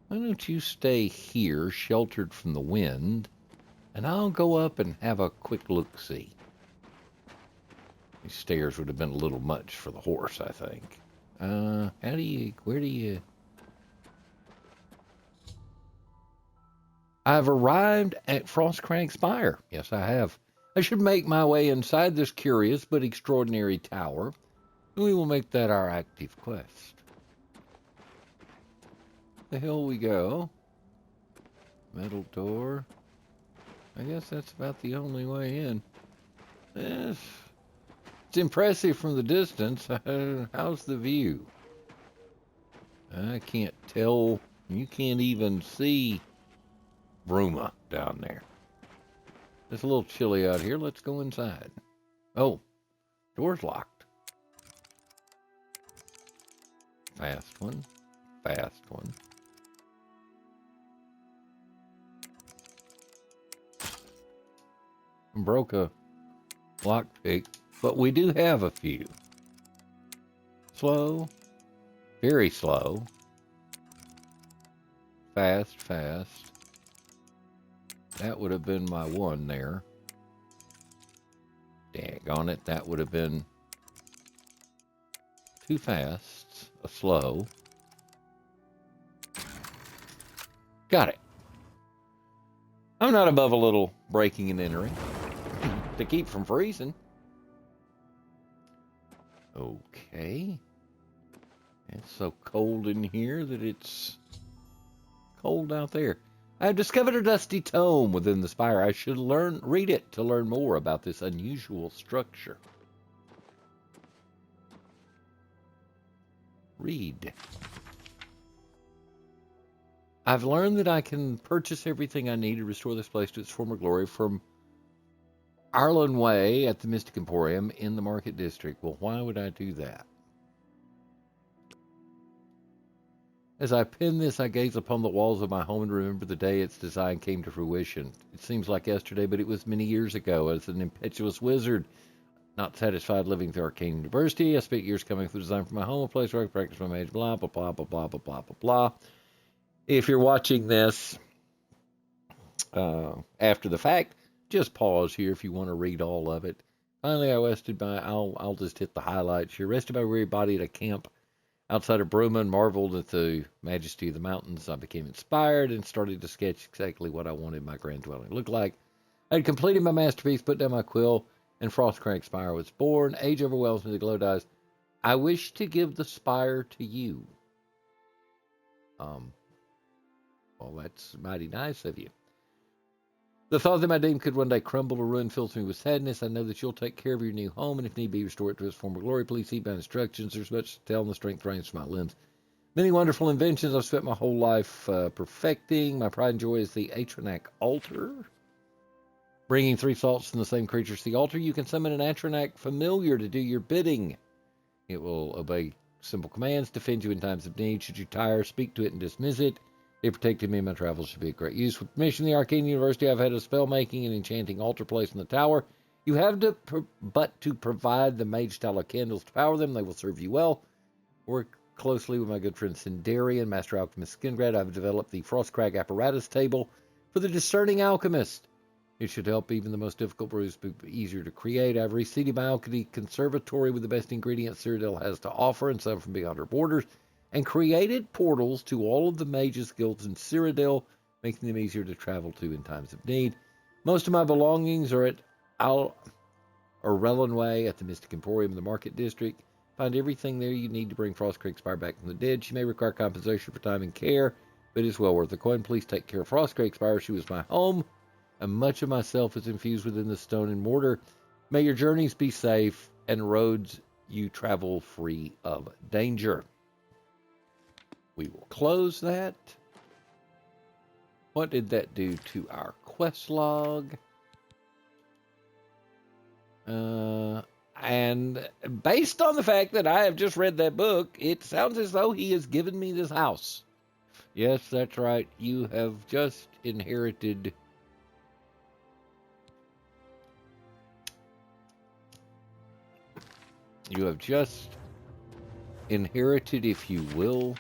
Why don't you stay here, sheltered from the wind, and I'll go up and have a quick look-see. These stairs would have been a little much for the horse, I think. Where do you... I've arrived at Frostcrag Spire. Yes, I have. I should make my way inside this curious but extraordinary tower, and we will make that our active quest. The hell we go. Metal door. I guess that's about the only way in. Yes. It's impressive from the distance. How's the view? I can't tell. You can't even see Bruma down there. It's a little chilly out here. Let's go inside. Oh, door's locked. Fast one. Fast one. Broke a lockpick, but we do have a few. Slow. Very slow. Fast, fast. That would have been my one there. Daggone it, that would have been two fasts, a slow. Got it. I'm not above a little breaking and entering to keep from freezing. Okay. It's so cold in here that it's cold out there. I have discovered a dusty tome within the spire. I should read it to learn more about this unusual structure. Read. I've learned that I can purchase everything I need to restore this place to its former glory from Arlen Way at the Mystic Emporium in the Market District. Well, why would I do that? As I pen this, I gaze upon the walls of my home and remember the day its design came to fruition. It seems like yesterday, but it was many years ago. As an impetuous wizard, not satisfied living through Arcane University, I spent years coming up with the design for my home, a place where I could practice my mage, blah, blah, blah, blah, blah, blah, blah, blah, blah. If you're watching this after the fact, just pause here if you want to read all of it. Finally, I'll just hit the highlights here. Rested my weary body at a camp outside of Bruma and marveled at the majesty of the mountains. I became inspired and started to sketch exactly what I wanted my grand dwelling to look like. I had completed my masterpiece, put down my quill, and Frostcrag Spire was born. Age overwhelms me, the glow dies. I wish to give the spire to you. Well, that's mighty nice of you. The thought that my dream could one day crumble to ruin fills me with sadness. I know that you'll take care of your new home, and if need be, restore it to its former glory. Please heed my instructions. There's much to tell, and the strength reigns from my limbs. Many wonderful inventions I've spent my whole life perfecting. My pride and joy is the Atronak altar. Bringing 3 salts from the same creatures to the altar, you can summon an Atronak familiar to do your bidding. It will obey simple commands, defend you in times of need. Should you tire, speak to it and dismiss it. It protected me in my travels should be of great use. With permission of the Arcane University, I've had a spell-making and enchanting altar placed in the tower. You have but to provide the mage tallow candles to power them. They will serve you well. Work closely with my good friend Sindarian, Master Alchemist Skingrad. I've developed the Frostcrag apparatus table for the discerning alchemist. It should help even the most difficult brews be easier to create. I've reseeded my alchemy conservatory with the best ingredients Cyrodiil has to offer and some from beyond her borders, and created portals to all of the mages' guilds in Cyrodiil, making them easier to travel to in times of need. Most of my belongings are at Rellenway at the Mystic Emporium in the Market District. Find everything there you need to bring Frostcrag Spire back from the dead. She may require compensation for time and care, but it's well worth the coin. Please take care of Frostcrag Spire. She was my home, and much of myself is infused within the stone and mortar. May your journeys be safe and roads you travel free of danger. We will close that. What did that do to our quest log? And based on the fact that I have just read that book, it sounds as though he has given me this house. Yes, that's right. You have just inherited... You have just inherited, if you will.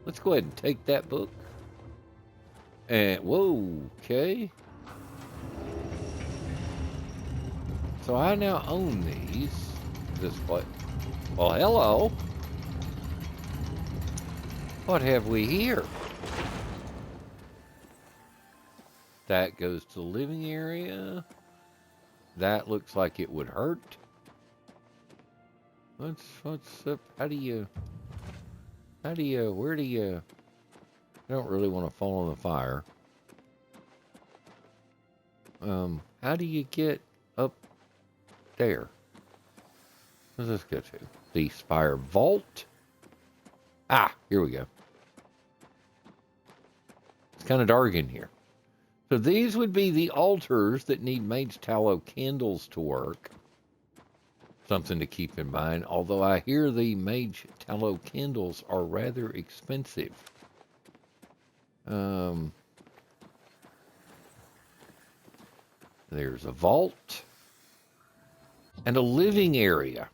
Let's go ahead and take that book. And, whoa, okay. So I now own these. This place. Well, hello. What have we here? That goes to the living area. That looks like it would hurt. What's up? Where do you... I don't really want to fall in the fire. How do you get up there? What does this go to? The Spire Vault? Ah, here we go. It's kind of dark in here. So these would be the altars that need mage tallow candles to work. Something to keep in mind, although I hear the mage tallow candles are rather expensive. There's a vault and a living area.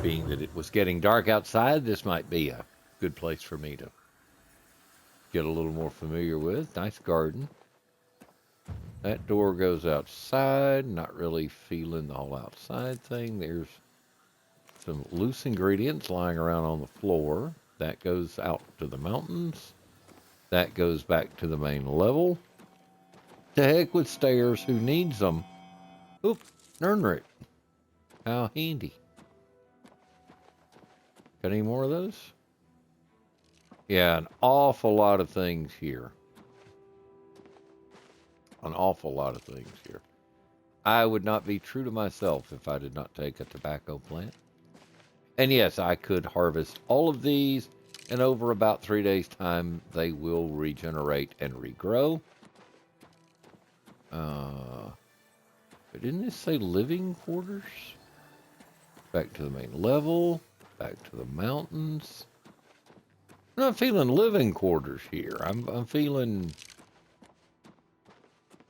Being that it was getting dark outside, this might be a good place for me to get a little more familiar with. Nice garden. That door goes outside. Not really feeling the whole outside thing. There's some loose ingredients lying around on the floor. That goes out to the mountains. That goes back to the main level. To heck with stairs. Who needs them? Oop, Nernrit. How handy. Got any more of those? Yeah, an awful lot of things here. An awful lot of things here. I would not be true to myself if I did not take a tobacco plant. And yes, I could harvest all of these, and over about 3 days' time, they will regenerate and regrow. But didn't this say living quarters? Back to the main level. Back to the mountains. I'm not feeling living quarters here. I'm feeling...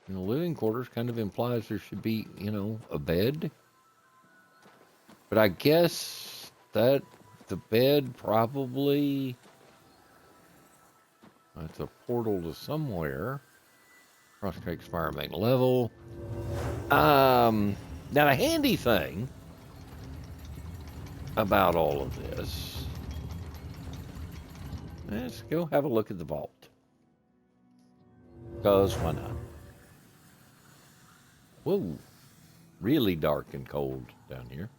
You know, living quarters kind of implies there should be, you know, a bed. But I guess that the bed probably... That's a portal to somewhere. Frostcrag Spire main level. Now a handy thing about all of this. Let's go have a look at the vault. Because why not? Whoa, really dark and cold down here.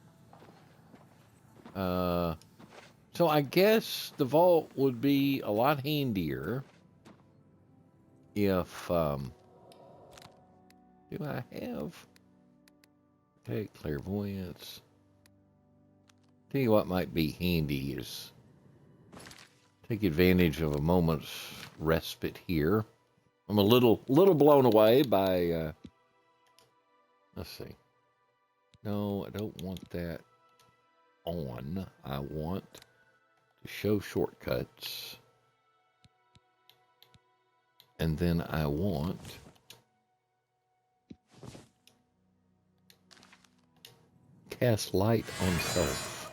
So I guess the vault would be a lot handier if, do I have, take clairvoyance. Tell you what might be handy is take advantage of a moment's respite here. I'm a little blown away by, let's see. No, I don't want that on. I want to show shortcuts. And then I want cast light on self.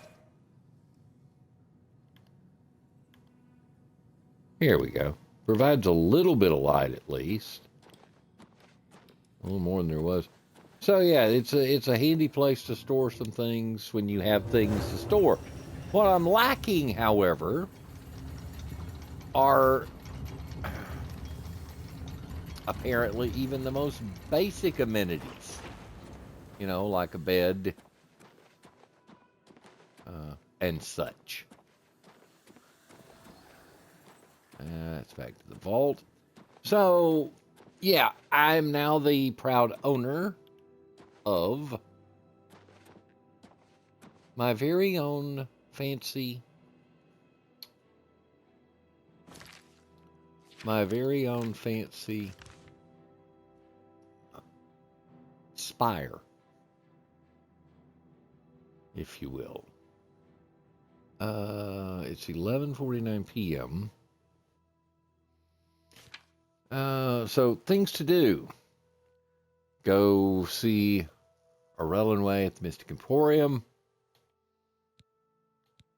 Here we go. Provides a little bit of light at least. A little more than there was. So yeah, it's a handy place to store some things when you have things to store. What I'm lacking, however, are apparently even the most basic amenities. You know, like a bed and such. That's back to the vault. So, yeah, I'm now the proud owner of my very own fancy spire, if you will. It's 11:49 p.m. So things to do. Go see Orellenway at the Mystic Emporium.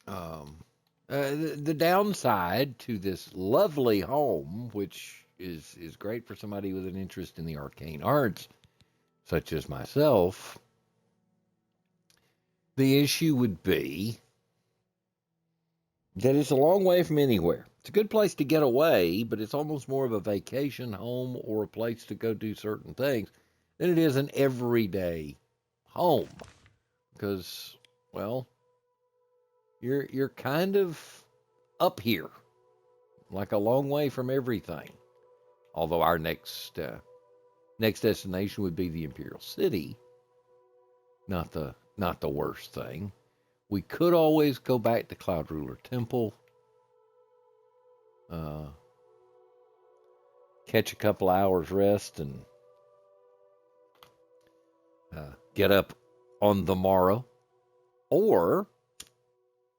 The downside to this lovely home, which is great for somebody with an interest in the arcane arts, such as myself, the issue would be that it's a long way from anywhere. It's a good place to get away, but it's almost more of a vacation home or a place to go do certain things than it is an everyday home. Because, well, you're kind of up here, like a long way from everything. Although our next destination would be the Imperial City, not the worst thing. We could always go back to Cloud Ruler Temple, catch a couple hours rest, and get up on the morrow. Or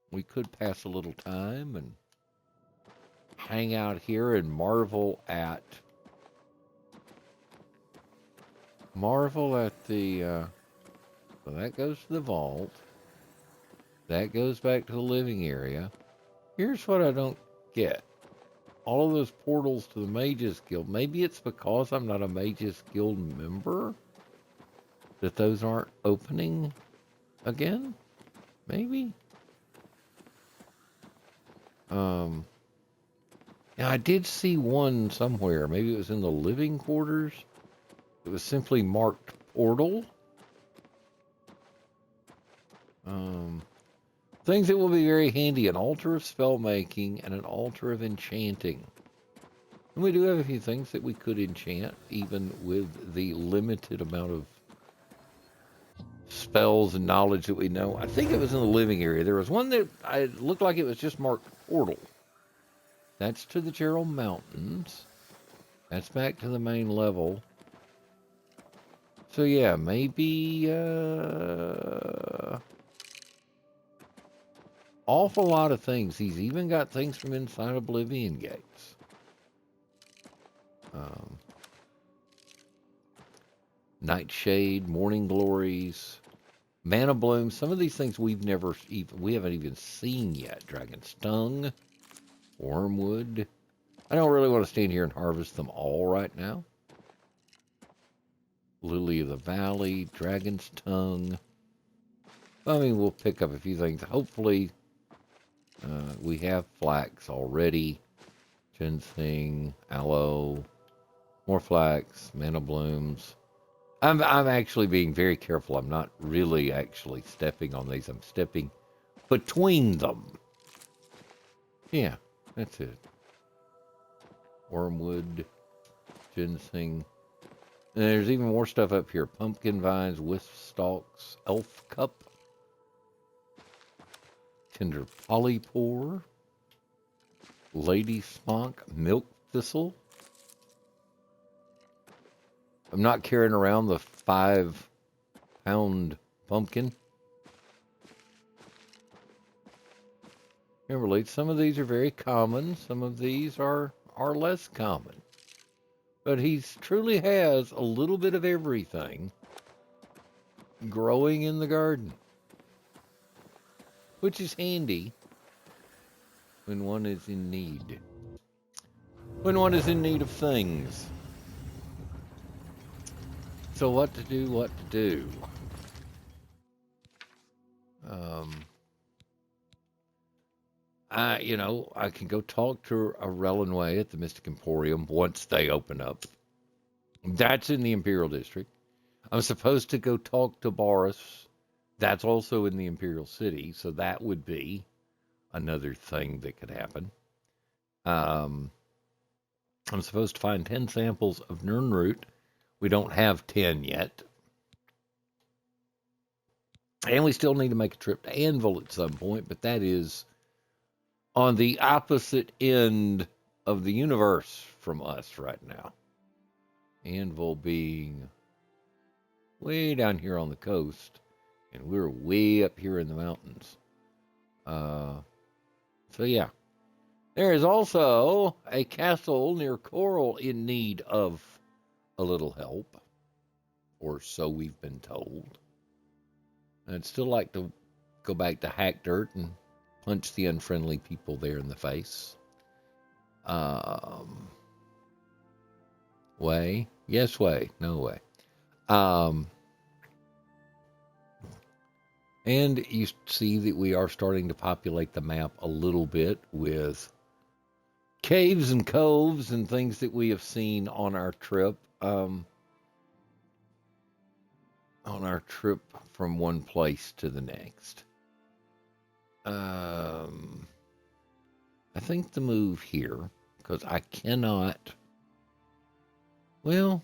we could pass a little time and hang out here and marvel at the, so that goes to the vault. That goes back to the living area. Here's what I don't get. All of those portals to the Mages Guild. Maybe it's because I'm not a Mages Guild member that those aren't opening again? Maybe? Yeah, I did see one somewhere. Maybe it was in the living quarters. It was simply marked portal. Things that will be very handy: an altar of spell making and an altar of enchanting. And we do have a few things that we could enchant, even with the limited amount of spells and knowledge that we know. I think it was in the living area. There was one that looked like it was just marked portal. That's to the Gerald Mountains. That's back to the main level. So yeah, maybe awful lot of things. He's even got things from inside Oblivion gates. Nightshade, Morning Glories, Mana Bloom. Some of these things we haven't even seen yet. Dragon's Tongue, Wormwood. I don't really want to stand here and harvest them all right now. Lily of the Valley, Dragon's Tongue. I mean, we'll pick up a few things. Hopefully, we have flax already. Ginseng, aloe, more flax, mana blooms. I'm actually being very careful. I'm not really actually stepping on these. I'm stepping between them. Yeah, that's it. Wormwood. ginseng. And there's even more stuff up here. Pumpkin vines, wisp stalks, elf cup, tender polypore, lady smonk, milk thistle. I'm not carrying around the 5-pound pumpkin. Remember, some of these are very common. Some of these are less common. But he truly has a little bit of everything growing in the garden, which is handy when one is in need. When one is in need of things. So what to do? I can go talk to a Rellenway at the Mystic Emporium once they open up. That's in the Imperial District. I'm supposed to go talk to Boris. That's also in the Imperial City, so that would be another thing that could happen. I'm supposed to find 10 samples of Nirnroot. We don't have 10 yet. And we still need to make a trip to Anvil at some point, but that is on the opposite end of the universe from us right now. Anvil being way down here on the coast, and we're way up here in the mountains. So yeah. There is also a castle near Coral in need of a little help, or so we've been told. I'd still like to go back to Hackdirt and punch the unfriendly people there in the face. Way? Yes, way. No way. And you see that we are starting to populate the map a little bit with caves and coves and things that we have seen on our trip. From one place to the next. I think the move here, because I cannot. Well,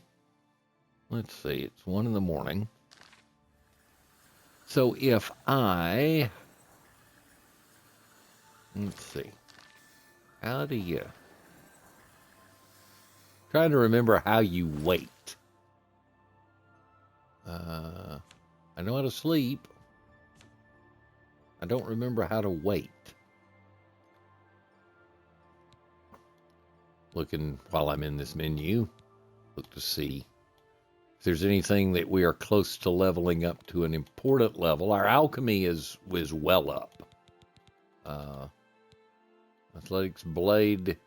let's see. It's 1 a.m. So if let's see. How do you? Trying to remember how you wait. I know how to sleep. I don't remember how to wait. Looking while I'm in this menu, look to see if there's anything that we are close to leveling up to an important level. Our alchemy is well up. Athletics blade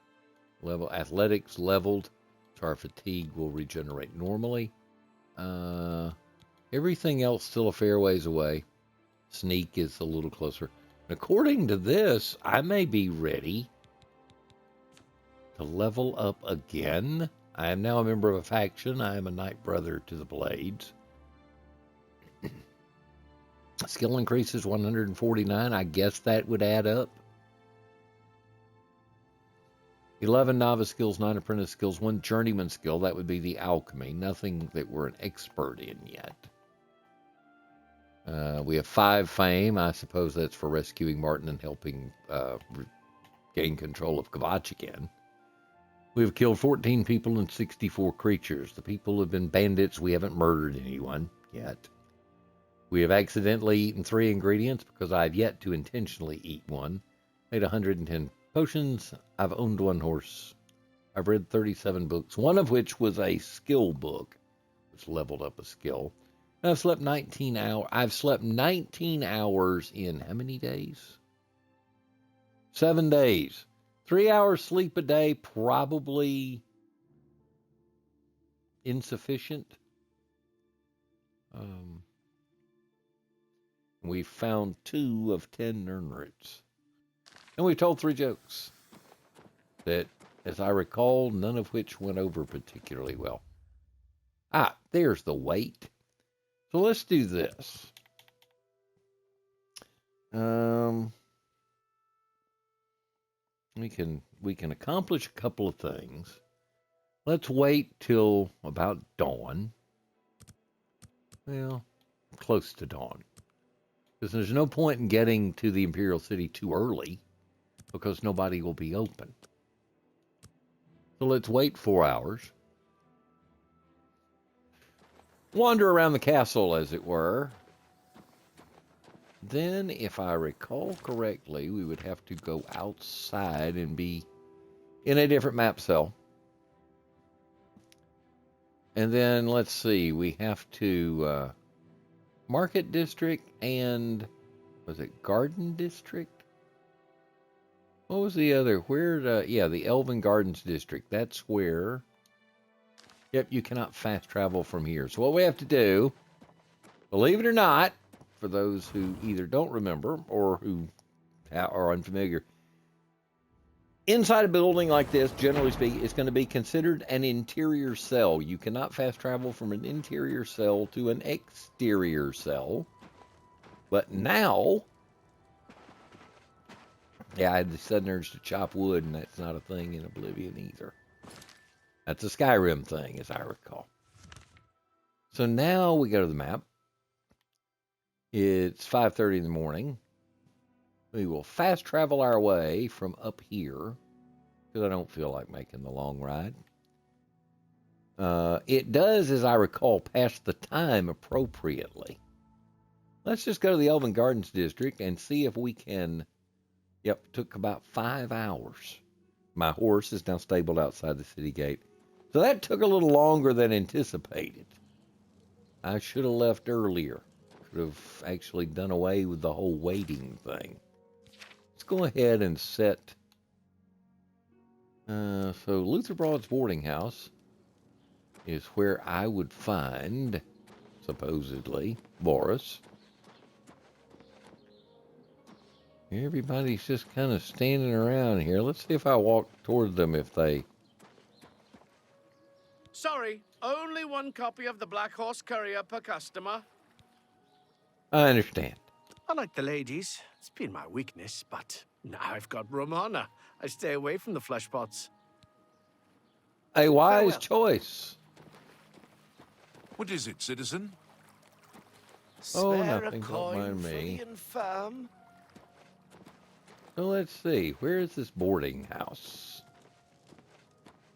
level. Athletics leveled, so our fatigue will regenerate normally. Everything else still a fair ways away. Sneak is a little closer. And according to this, I may be ready to level up again. I am now a member of a faction. I am a Knight Brother to the Blades. Skill increases 149. I guess that would add up. 11 novice skills, 9 apprentice skills, 1 journeyman skill. That would be the alchemy. Nothing that we're an expert in yet. We have 5 fame. I suppose that's for rescuing Martin and helping gain control of Kvatch again. We have killed 14 people and 64 creatures. The people have been bandits. We haven't murdered anyone yet. We have accidentally eaten 3 ingredients because I've yet to intentionally eat one. Made 110 potions. I've owned 1 horse. I've read 37 books, one of which was a skill book, which leveled up a skill. And I've slept 19 hours. I've slept 19 hours in how many days? 7 days. 3 hours sleep a day, probably insufficient. We found 2 of 10 Nirnroots. And we told 3 jokes that, as I recall, none of which went over particularly well. There's the weight. So let's do this. We can accomplish a couple of things. let's wait till about dawn. Well, close to dawn. Because there's no point in getting to the Imperial City too early, because nobody will be open. So let's wait 4 hours. Wander around the castle, as it were. Then, if I recall correctly, we would have to go outside and be in a different map cell. And then, let's see, we have to Market District and, was it Garden District? What was the other? Where, yeah, the Elven Gardens District. That's where, yep, you cannot fast travel from here. So what we have to do, believe it or not, for those who either don't remember or who are unfamiliar, inside a building like this, generally speaking, is going to be considered an interior cell. You cannot fast travel from an interior cell to an exterior cell. But now, yeah, I had the sudden urge to chop wood, and that's not a thing in Oblivion either. That's a Skyrim thing, as I recall. So now we go to the map. It's 5:30 in the morning. We will fast travel our way from up here, because I don't feel like making the long ride. It does, as I recall, pass the time appropriately. Let's just go to the Elven Gardens District and see if we can... Yep, took about 5 hours. My horse is now stabled outside the city gate. So that took a little longer than anticipated. I should have left earlier. Could have actually done away with the whole waiting thing. Let's go ahead and set... so Luther Broad's boarding house is where I would find, supposedly, Boris. Everybody's just kind of standing around here. Let's see if I walk toward them if they... Sorry, only one copy of the Black Horse Courier per customer. I understand. Unlike the ladies, it's been my weakness, but now I've got Romana. I stay away from the flesh pots. A wise choice. What is it, citizen? Oh, Spare nothing, a don't coin mind for me. the infirm? So let's see. Where is this boarding house?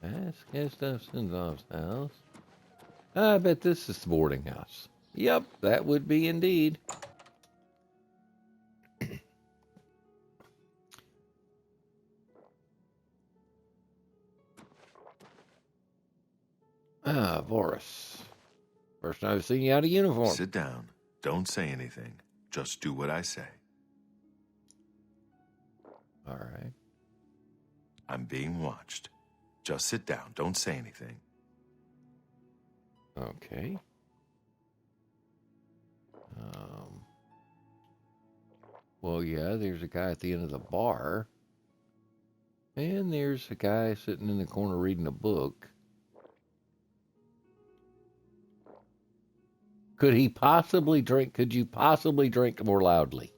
That's Gustafson's house. I bet this is the boarding house. Yep, that would be indeed. Boris. First time I've seen you out of uniform. Sit down. Don't say anything. Just do what I say. All right. I'm being watched. Just sit down. Don't say anything. Okay. Well, yeah, there's a guy at the end of the bar. And there's a guy sitting in the corner reading a book. Could he possibly drink? Could you possibly drink more loudly?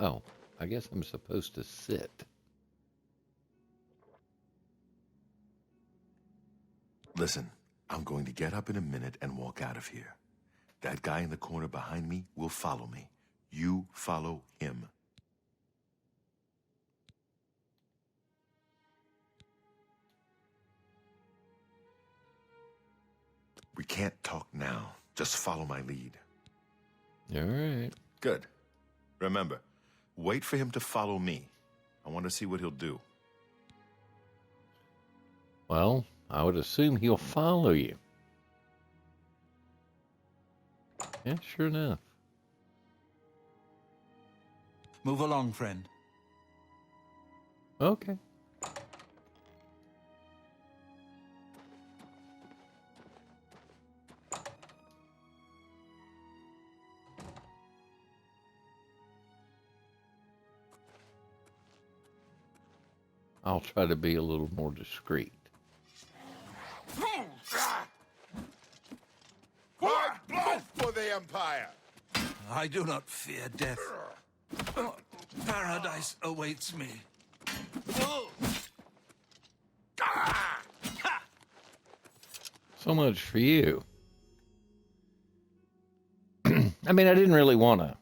Oh, I guess I'm supposed to sit. Listen, I'm going to get up in a minute and walk out of here. That guy in the corner behind me will follow me. You follow him. We can't talk now. Just follow my lead. All right. Good. Remember, wait for him to follow me. I want to see what he'll do. Well, I would assume he'll follow you. Yeah, sure enough. Move along, friend. Okay. I'll try to be a little more discreet. Hard blood for the Empire! I do not fear death. Paradise awaits me. So much for you. I mean, I didn't really want to,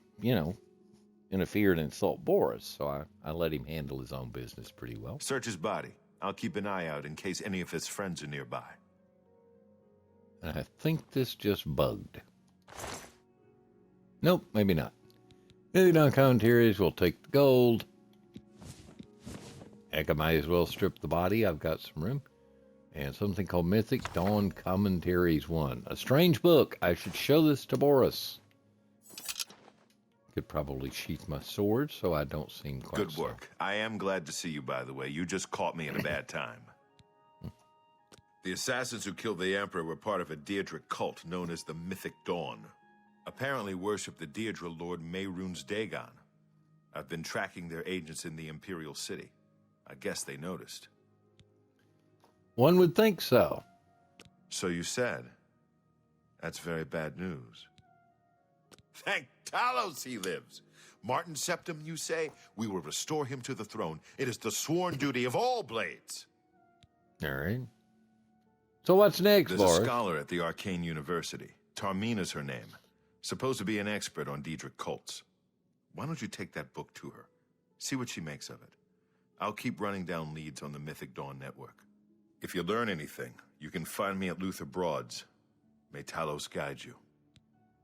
interfere and insult Boris, so I let him handle his own business pretty well. Search his body. I'll keep an eye out in case any of his friends are nearby. And I think this just bugged. Nope, maybe not. Maybe not commentaries. We'll take the gold. Heck, I might as well strip the body. I've got some room. And something called Mythic Dawn Commentaries 1. A strange book. I should show this to Boris. Could probably sheath my sword so I don't seem quite Good work. I am glad to see you, by the way. You just caught me at a bad time. The assassins who killed the Emperor were part of a Daedric cult known as the Mythic Dawn. Apparently worship the Daedra Lord Mehrunes Dagon. I've been tracking their agents in the Imperial City. I guess they noticed. One would think so. So you said. That's very bad news. Thank Talos he lives. Martin Septim, you say? We will restore him to the throne. It is the sworn duty of all blades. All right. So what's next, There's Boris? a scholar at the Arcane University. Tarmina's her name. Supposed to be an expert on Daedric cults. Why don't you take that book to her? See what she makes of it. I'll keep running down leads on the Mythic Dawn network. If you learn anything, you can find me at Luther Broad's. May Talos guide you.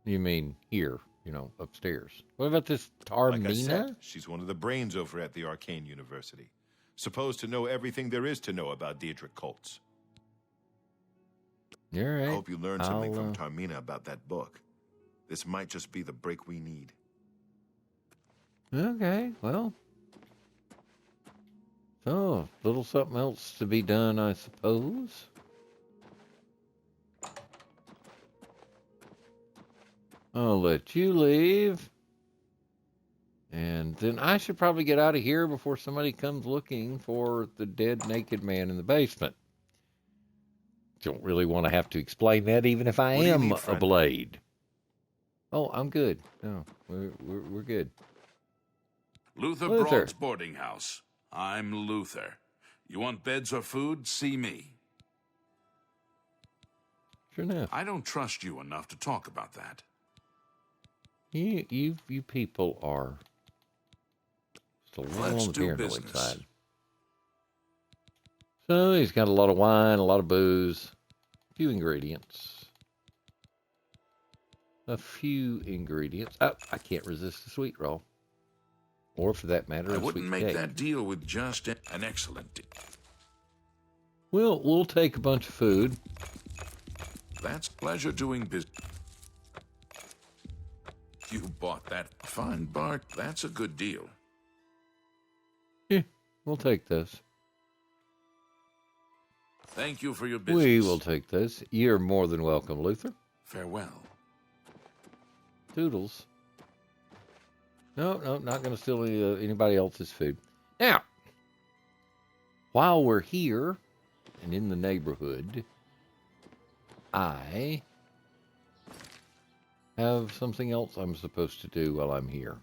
You mean here, upstairs. What about this Tarmina? Like I said, she's one of the brains over at the Arcane University. Supposed to know everything there is to know about Daedric cults. All right. I hope you learned something from Tarmina about that book. This might just be the break we need. Okay, well. So, little something else to be done, I suppose. I'll let you leave. And then I should probably get out of here before somebody comes looking for the dead naked man in the basement. Don't really want to have to explain that, even if I am a blade. Oh, I'm good. No, we're good. Luther Broad's boarding house. I'm Luther. You want beds or food? See me. Sure enough. I don't trust you enough to talk about that. You people are just a little on the paranoid side. So he's got a lot of wine, a lot of booze, a few ingredients. Oh, I can't resist a sweet roll. Or for that matter, I a wouldn't sweet make cake. that deal with just an excellent deal. We'll take a bunch of food. That's pleasure doing business. You bought that fine bark. That's a good deal. Yeah, we'll take this. Thank you for your business. We will take this. You're more than welcome, Luther. Farewell. Toodles. No, not going to steal anybody else's food. Now, while we're here and in the neighborhood, I have something else I'm supposed to do while I'm here.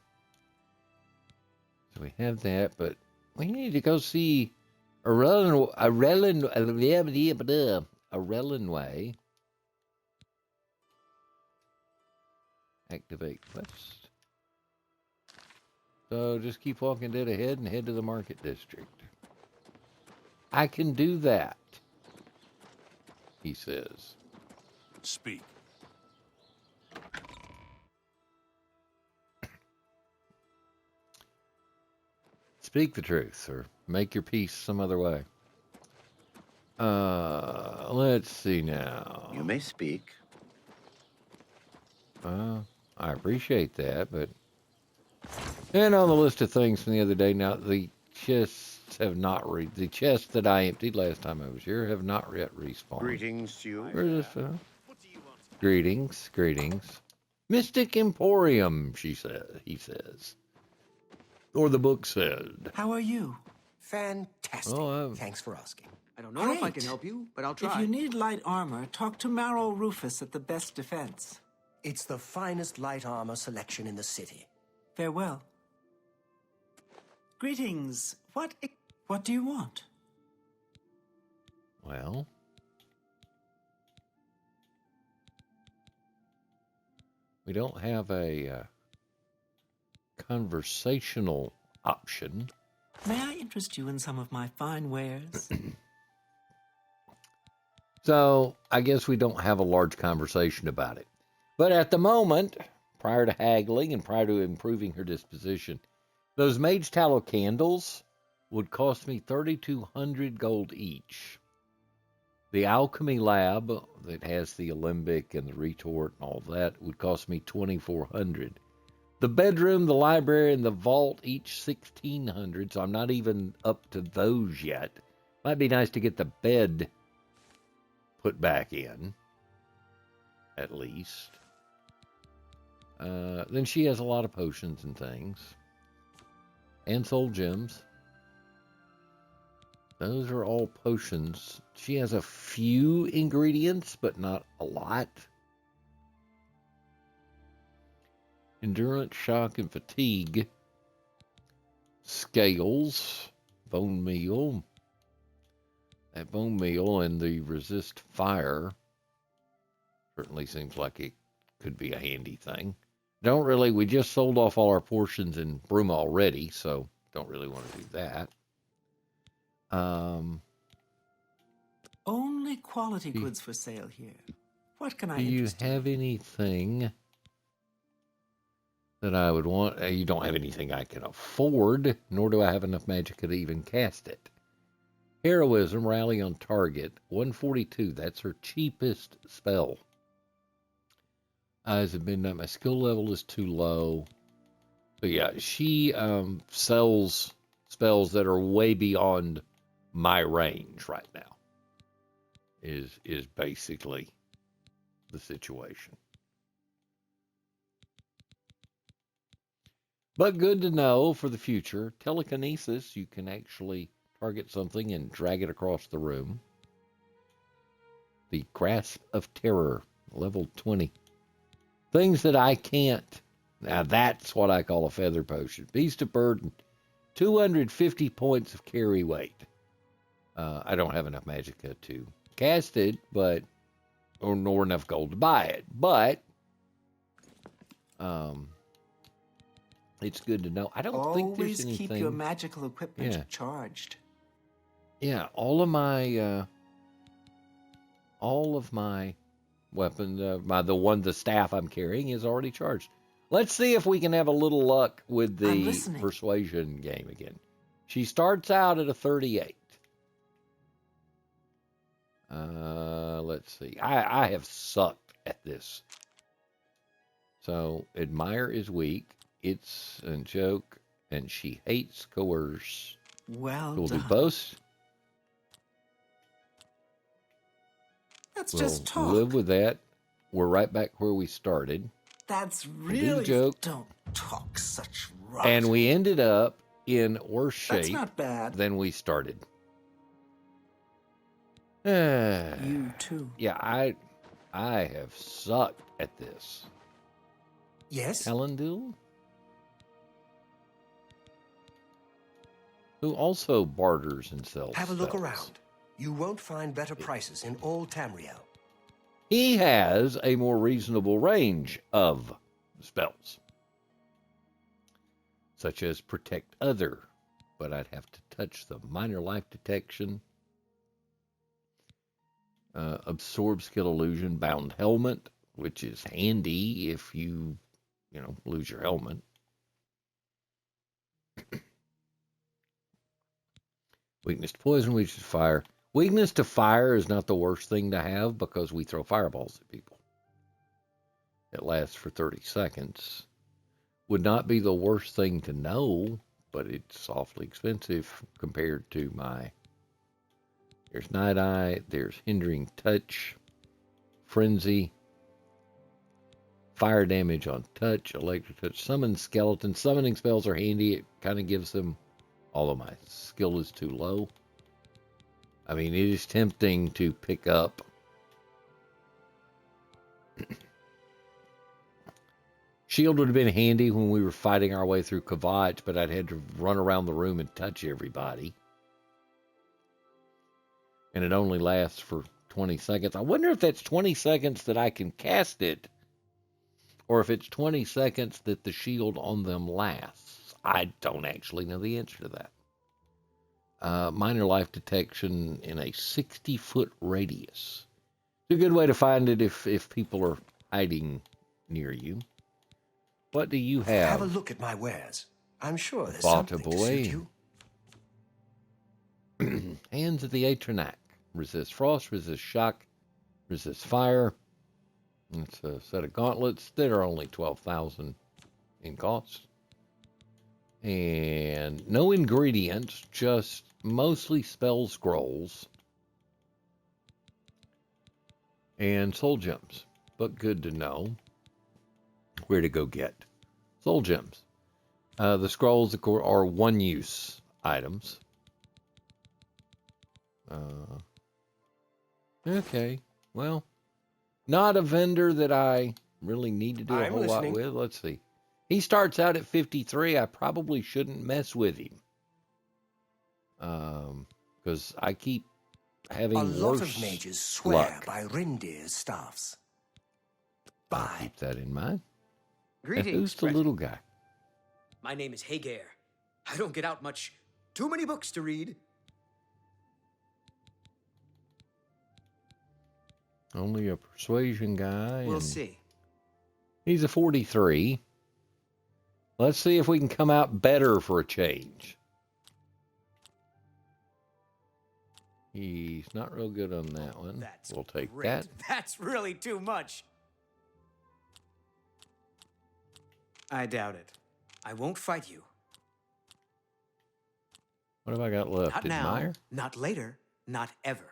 So we have that, but we need to go see Way. Activate quest. So just keep walking dead ahead and head to the market district. I can do that, he says. Speak. Speak the truth, or make your peace some other way. Let's see now. You may speak. I appreciate that, but... And on the list of things from the other day, now the chests have not the chests that I emptied last time I was here have not yet respawned. Greetings to you. Where's this? Greetings. Mystic Emporium, he says. Or the book said. How are you? Fantastic. Thanks for asking. I don't know if I can help you, but I'll try. If you need light armor, talk to Marrow Rufus at the Best Defense. It's the finest light armor selection in the city. Farewell. Greetings. What do you want? Well, We don't have a conversational option. May I interest you in some of my fine wares? So I guess we don't have a large conversation about it. But at the moment, prior to haggling and prior to improving her disposition, those mage tallow candles would cost me 3,200 gold each. The alchemy lab that has the alembic and the retort and all that would cost me 2,400. The bedroom, the library, and the vault each 1,600, so I'm not even up to those yet. Might be nice to get the bed put back in, at least. Then she has a lot of potions and things. And soul gems. Those are all potions. She has a few ingredients, but not a lot. Endurance, shock, and fatigue. Scales. Bone meal. That bone meal and the resist fire certainly seems like it could be a handy thing. We just sold off all our portions in Bruma already, so don't really want to do that. Only quality goods for sale here. What can I Do you interest have anything that I would want? You don't have anything I can afford, nor do I have enough magicka to even cast it. Heroism, rally on target, 142. That's her cheapest spell. Eyes of Midnight. My skill level is too low. But yeah, she sells spells that are way beyond my range right now. Is basically the situation. But good to know for the future. Telekinesis, you can actually target something and drag it across the room. The Grasp of Terror, level 20. Things that I can't. Now that's what I call a feather potion. Beast of Burden, 250 points of carry weight. I don't have enough magicka to cast it, nor enough gold to buy it. But it's good to know. I don't think there's anything. Always keep your magical equipment charged. Yeah, all of my weapon, the staff I'm carrying is already charged. Let's see if we can have a little luck with the persuasion game again. She starts out at a 38. Let's see. I have sucked at this. So, admire is weak. It's a joke, and she hates coerce. Well we'll done. do both. Let's just talk. Live with that. We're right back where we started. That's really joke. Don't talk such rot. And we ended up in worse shape That's not bad. than we started. You too. Yeah, I have sucked at this. Yes? Elendil? Who also barters and sells Have a look spells. around. You won't find better prices in all Tamriel. He has a more reasonable range of spells, such as Protect Other, but I'd have to touch the Minor Life Detection, Absorb Skill Illusion, Bound Helmet, which is handy if you lose your helmet. Weakness to poison, weakness to fire. Weakness to fire is not the worst thing to have because we throw fireballs at people. It lasts for 30 seconds. Would not be the worst thing to know, but it's awfully expensive compared to my... There's Night Eye, there's Hindering Touch, Frenzy, Fire Damage on Touch, Electric Touch, Summon Skeleton. Summoning spells are handy. It kind of gives them... Although my skill is too low. I mean, it is tempting to pick up. Shield would have been handy when we were fighting our way through Kvatch, but I'd had to run around the room and touch everybody. And it only lasts for 20 seconds. I wonder if that's 20 seconds that I can cast it, or if it's 20 seconds that the shield on them lasts. I don't actually know the answer to that. Minor life detection in a 60-foot radius. It's a good way to find it if people are hiding near you. What do you have? Have a look at my wares. I'm sure there's Bata something to suit boy. you. Hands of the Atronac. Resist frost, resist shock, resist fire. It's a set of gauntlets that are only 12,000 in cost. And no ingredients, just mostly spell scrolls and soul gems. But good to know where to go get soul gems. The scrolls, of course, are one-use items. Okay, well, not a vendor that I really need to do a whole lot with. Let's see. He starts out at 53. I probably shouldn't mess with him. Because I keep having A lot worse of mages swear luck. by reindeer's staffs. I'll keep that in mind. And Greetings, who's the little guy? My name is Hagar. I don't get out much. Too many books to read. Only a persuasion guy. We'll and see. He's a 43. Let's see if we can come out better for a change. He's not real good on that one. We'll take Great. that. That's really too much. I doubt it. I won't fight you. What have I got left? Not now, Admire? not later, not ever.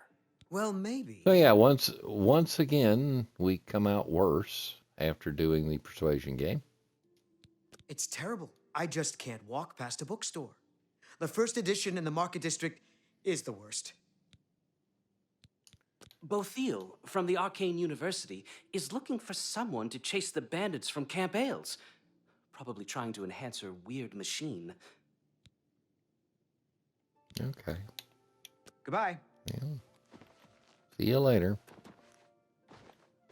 Well, maybe. So yeah, once again, we come out worse after doing the persuasion game. It's terrible. I just can't walk past a bookstore. The first edition in the Market District is the worst. Bothiel, from the Arcane University, is looking for someone to chase the bandits from Camp Ailes. Probably trying to enhance her weird machine. Okay. Goodbye. Yeah. See you later.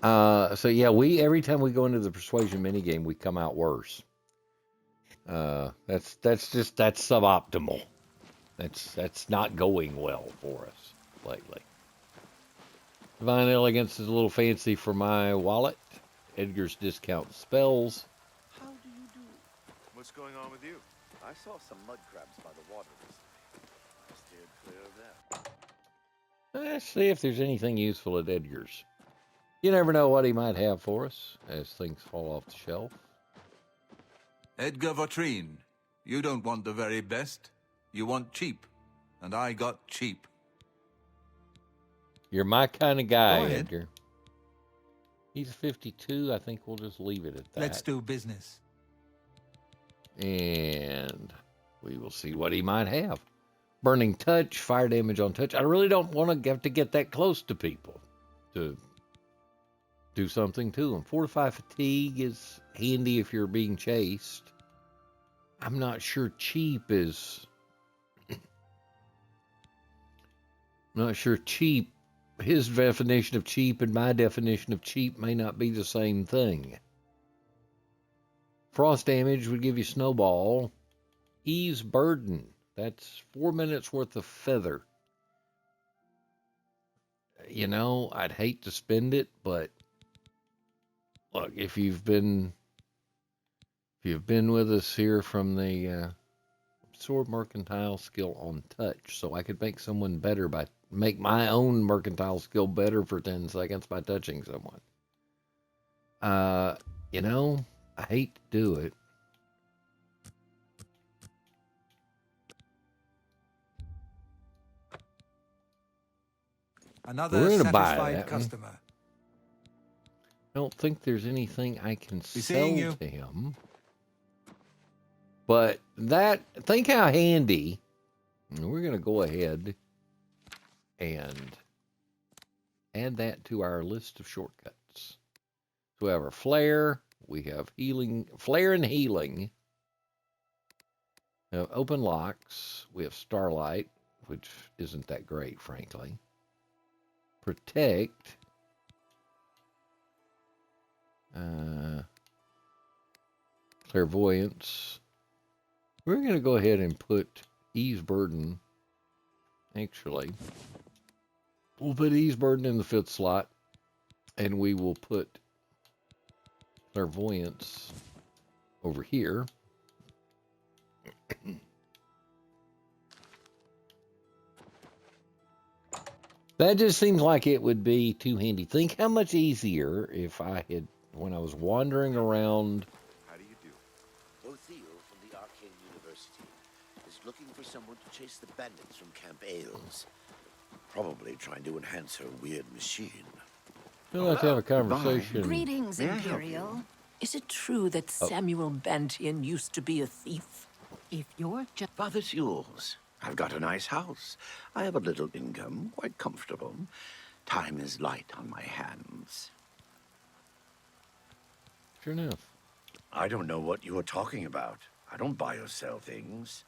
So yeah, every time we go into the persuasion minigame, we come out worse. That's suboptimal. That's not going well for us lately. Divine Elegance is a little fancy for my wallet. Edgar's discount spells. How do you do? What's going on with you? I saw some mud crabs by the water recently. I steered clear of that. Let's see if there's anything useful at Edgar's. You never know what he might have for us as things fall off the shelf. Edgar Vautrin, you don't want the very best. You want cheap. And I got cheap. You're my kind of guy, Go ahead. Edgar. He's 52. I think we'll just leave it at that. Let's do business. And we will see what he might have. Burning touch, fire damage on touch. I really don't want to have to get that close to people to do something to them. Fortify fatigue is handy if you're being chased. I'm not sure cheap is... not sure cheap. His definition of cheap and my definition of cheap may not be the same thing. Frost damage would give you snowball. Ease burden. That's 4 minutes worth of feather. You know, I'd hate to spend it, but look, if you've been with us here from the sword mercantile skill on touch, so I could make my own mercantile skill better for 10 seconds by touching someone. You know, I hate to do it. Another We're gonna buy satisfied that customer. I don't think there's anything I can Be sell seeing you. to him. But think how handy. We're going to go ahead and add that to our list of shortcuts. So we have our flare, we have healing, flare and healing. We have open locks, we have starlight, which isn't that great, frankly. Protect. clairvoyance. We're going to go ahead and put ease burden. Actually, we'll put ease burden in the 5th slot, and we will put clairvoyance over here. That just seems like it would be too handy. Think how much easier if I had, when I was wandering around. How do you do? Othiel from the Arcane University is looking for someone to chase the bandits from Camp Ailes. Probably trying to enhance her weird machine. Let's have a conversation. Greetings, May I help Imperial. Is it true that Samuel Bantian used to be a thief? If you're just... Father, it's yours. I've got a nice house. I have a little income, quite comfortable. Time is light on my hands. Sure enough. I don't know what you are talking about. I don't buy or sell things.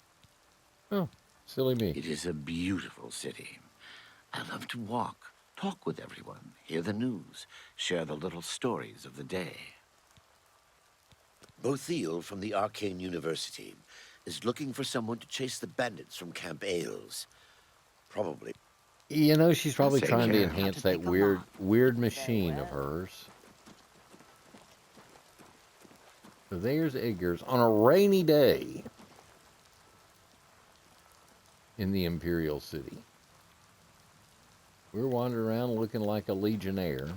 Oh, silly me. It is a beautiful city. I love to walk, talk with everyone, hear the news, share the little stories of the day. Othiel from the Arcane University is looking for someone to chase the bandits from Camp Ailes. Probably. You know, she's probably Take trying to care. enhance that weird machine of hers. So there's Edgar's on a rainy day in the Imperial City. We're wandering around looking like a legionnaire.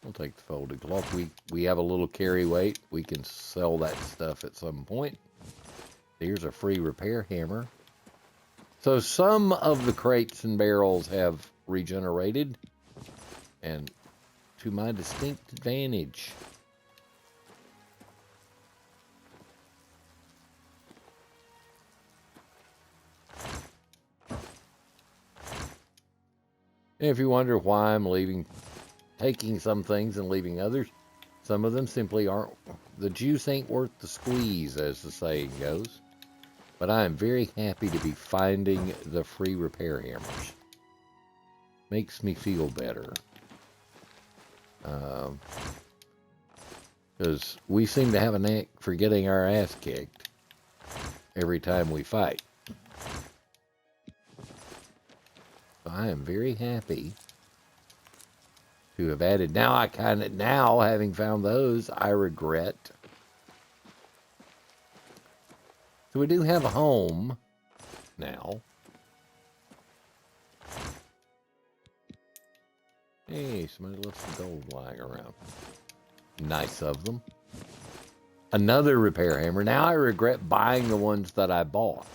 We'll take the folded cloth. We have a little carry weight. We can sell that stuff at some point. Here's a free repair hammer. So some of the crates and barrels have regenerated, and to my distinct advantage. And if you wonder why I'm taking some things and leaving others, some of them simply aren't. The juice ain't worth the squeeze, as the saying goes. But I am very happy to be finding the free repair hammers. Makes me feel better. Because we seem to have a knack for getting our ass kicked every time we fight. So I am very happy to have added. Now having found those, I regret. So we do have a home now. Hey, somebody left some gold lying around. Nice of them. Another repair hammer. Now I regret buying the ones that I bought.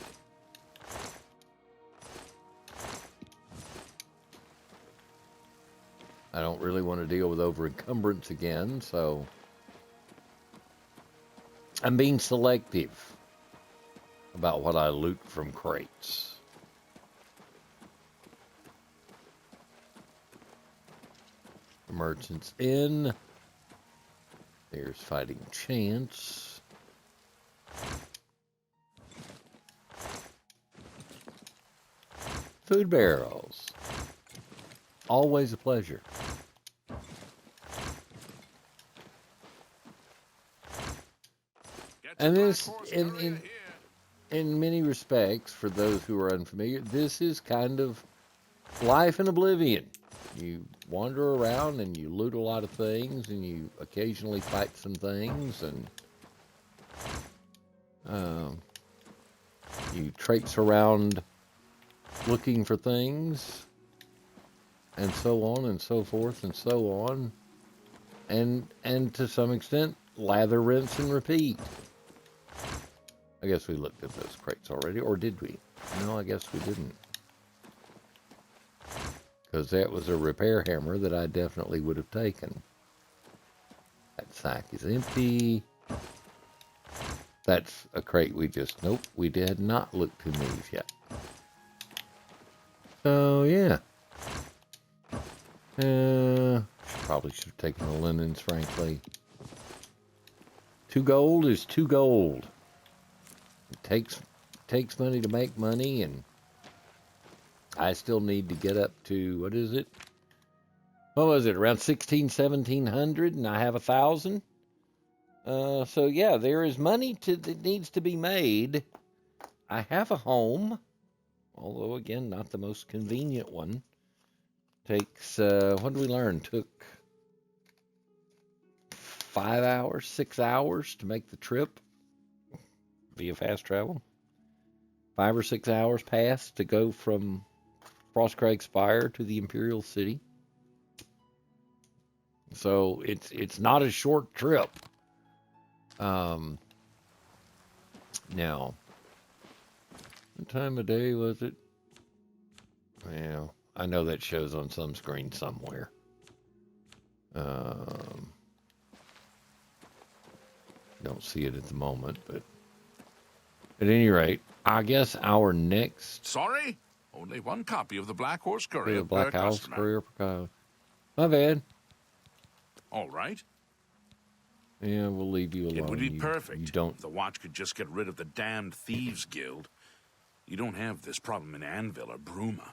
I don't really want to deal with over encumbrance again, so I'm being selective about what I loot from crates. Merchant's Inn. There's Fighting Chance. Food barrels. Always a pleasure. And this, in many respects, for those who are unfamiliar, this is kind of life in Oblivion. You wander around and you loot a lot of things, and you occasionally fight some things, and you traipse around looking for things, and so on and so forth and so on, and to some extent, lather, rinse, and repeat. I guess we looked at those crates already, or did we? No, I guess we didn't. Because that was a repair hammer that I definitely would have taken. That sack is empty. That's a crate nope, we did not look to these yet. So, yeah. Probably should have taken the linens, frankly. 2 gold is 2 gold. It takes money to make money, and I still need to get up to, what is it? what was it, around 1700, and I have 1,000. So yeah, there is money that needs to be made. I have a home, although again, not the most convenient one. Takes, what did we learn? Took 5 hours, 6 hours to make the trip via fast travel. 5 or 6 hours passed to go from Frostcrag Spire to the Imperial City. So it's not a short trip. Now, what time of day was it? Well, I know that shows on some screen somewhere. Don't see it at the moment, but at any rate, I guess our next... Sorry? Only one copy of the Black Horse Courier Black per House customer. Courier per... My bad. All right. Yeah, we'll leave you alone. It would be perfect You don't... if the Watch could just get rid of the damned Thieves Guild. You don't have this problem in Anvil or Bruma.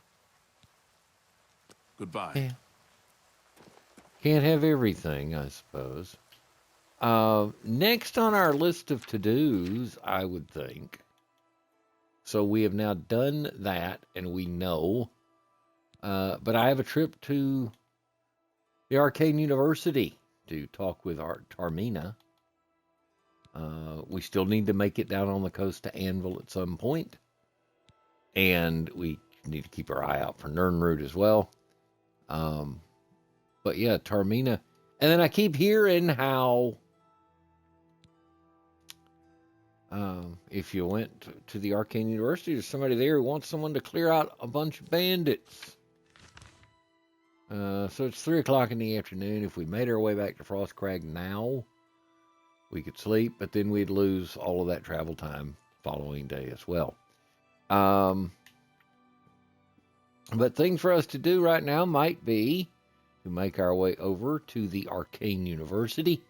Goodbye. Yeah. Can't have everything, I suppose. Next on our list of to-dos, I would think. So we have now done that, and we know. But I have a trip to the Arcane University to talk with Tarmina. We still need to make it down on the coast to Anvil at some point. And we need to keep our eye out for Nirnroot as well. But yeah, Tarmina. And then I keep hearing how if you went to the Arcane University, there's somebody there who wants someone to clear out a bunch of bandits. So it's 3 o'clock in the afternoon. If we made our way back to Frostcrag now, we could sleep, but then we'd lose all of that travel time following day as well. But things for us to do right now might be to make our way over to the Arcane University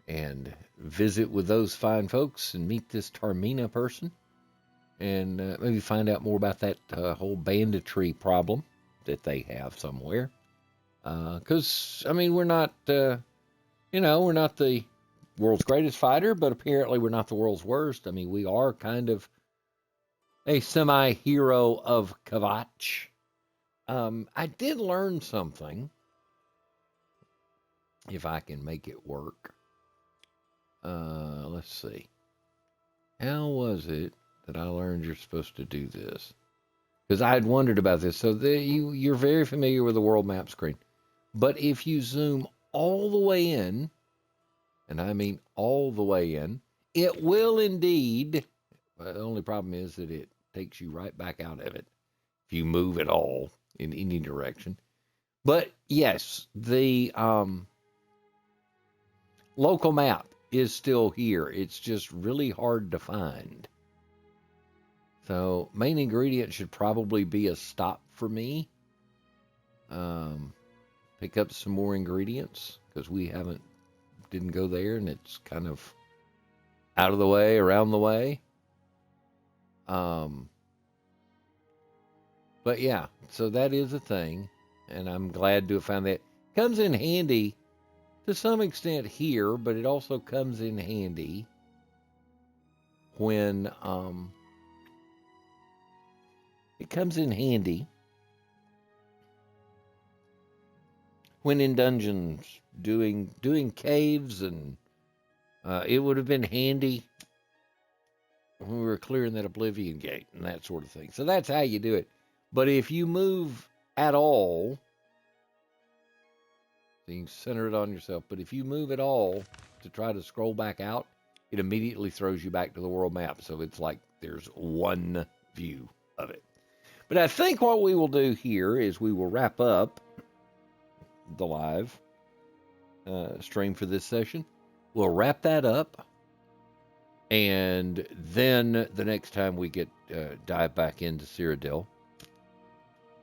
and visit with those fine folks and meet this Tarmina person and maybe find out more about that whole banditry problem that they have somewhere. Because, I mean, we're not, we're not the world's greatest fighter, but apparently we're not the world's worst. I mean, we are kind of a semi-hero of Kvatch. I did learn something, if I can make it work. Let's see. How was it that I learned you're supposed to do this? Because I had wondered about this. So you're very familiar with the world map screen. But if you zoom all the way in, and I mean all the way in, it will indeed. The only problem is that it takes you right back out of it if you move at all in any direction. But yes, the local map is still here. It's just really hard to find. So main ingredient should probably be a stop for me. Pick up some more ingredients because we didn't go there, and it's kind of out of the way, around the way. But yeah, so that is a thing, and I'm glad to have found that. Comes in handy to some extent here, but it also comes in handy when in dungeons doing caves, and it would have been handy when we were clearing that Oblivion gate and that sort of thing. So that's how you do it. But if you move at all, so you can center it on yourself, but if you move at all to try to scroll back out, it immediately throws you back to the world map. So it's like there's one view of it. But I think what we will do here is we will wrap up the live stream for this session. We'll wrap that up, and then the next time we get dive back into Cyrodiil,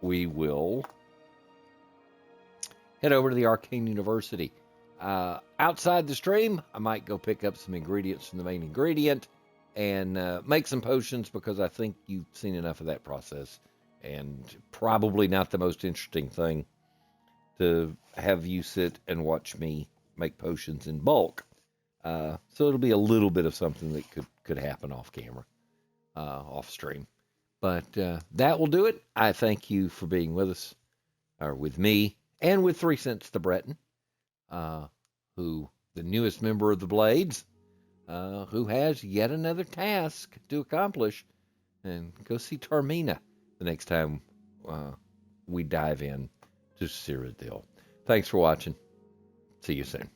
we will head over to the Arcane University. Outside the stream, I might go pick up some ingredients from the main ingredient and make some potions, because I think you've seen enough of that process, and probably not the most interesting thing to have you sit and watch me make potions in bulk. So it'll be a little bit of something that could happen off camera, off stream. But that will do it. I thank you for being with us, or with me, and with 3 Cents to Breton, who the newest member of the Blades, who has yet another task to accomplish. And go see Tarmina the next time we dive in to Cyrodiil. Thanks for watching. See you soon.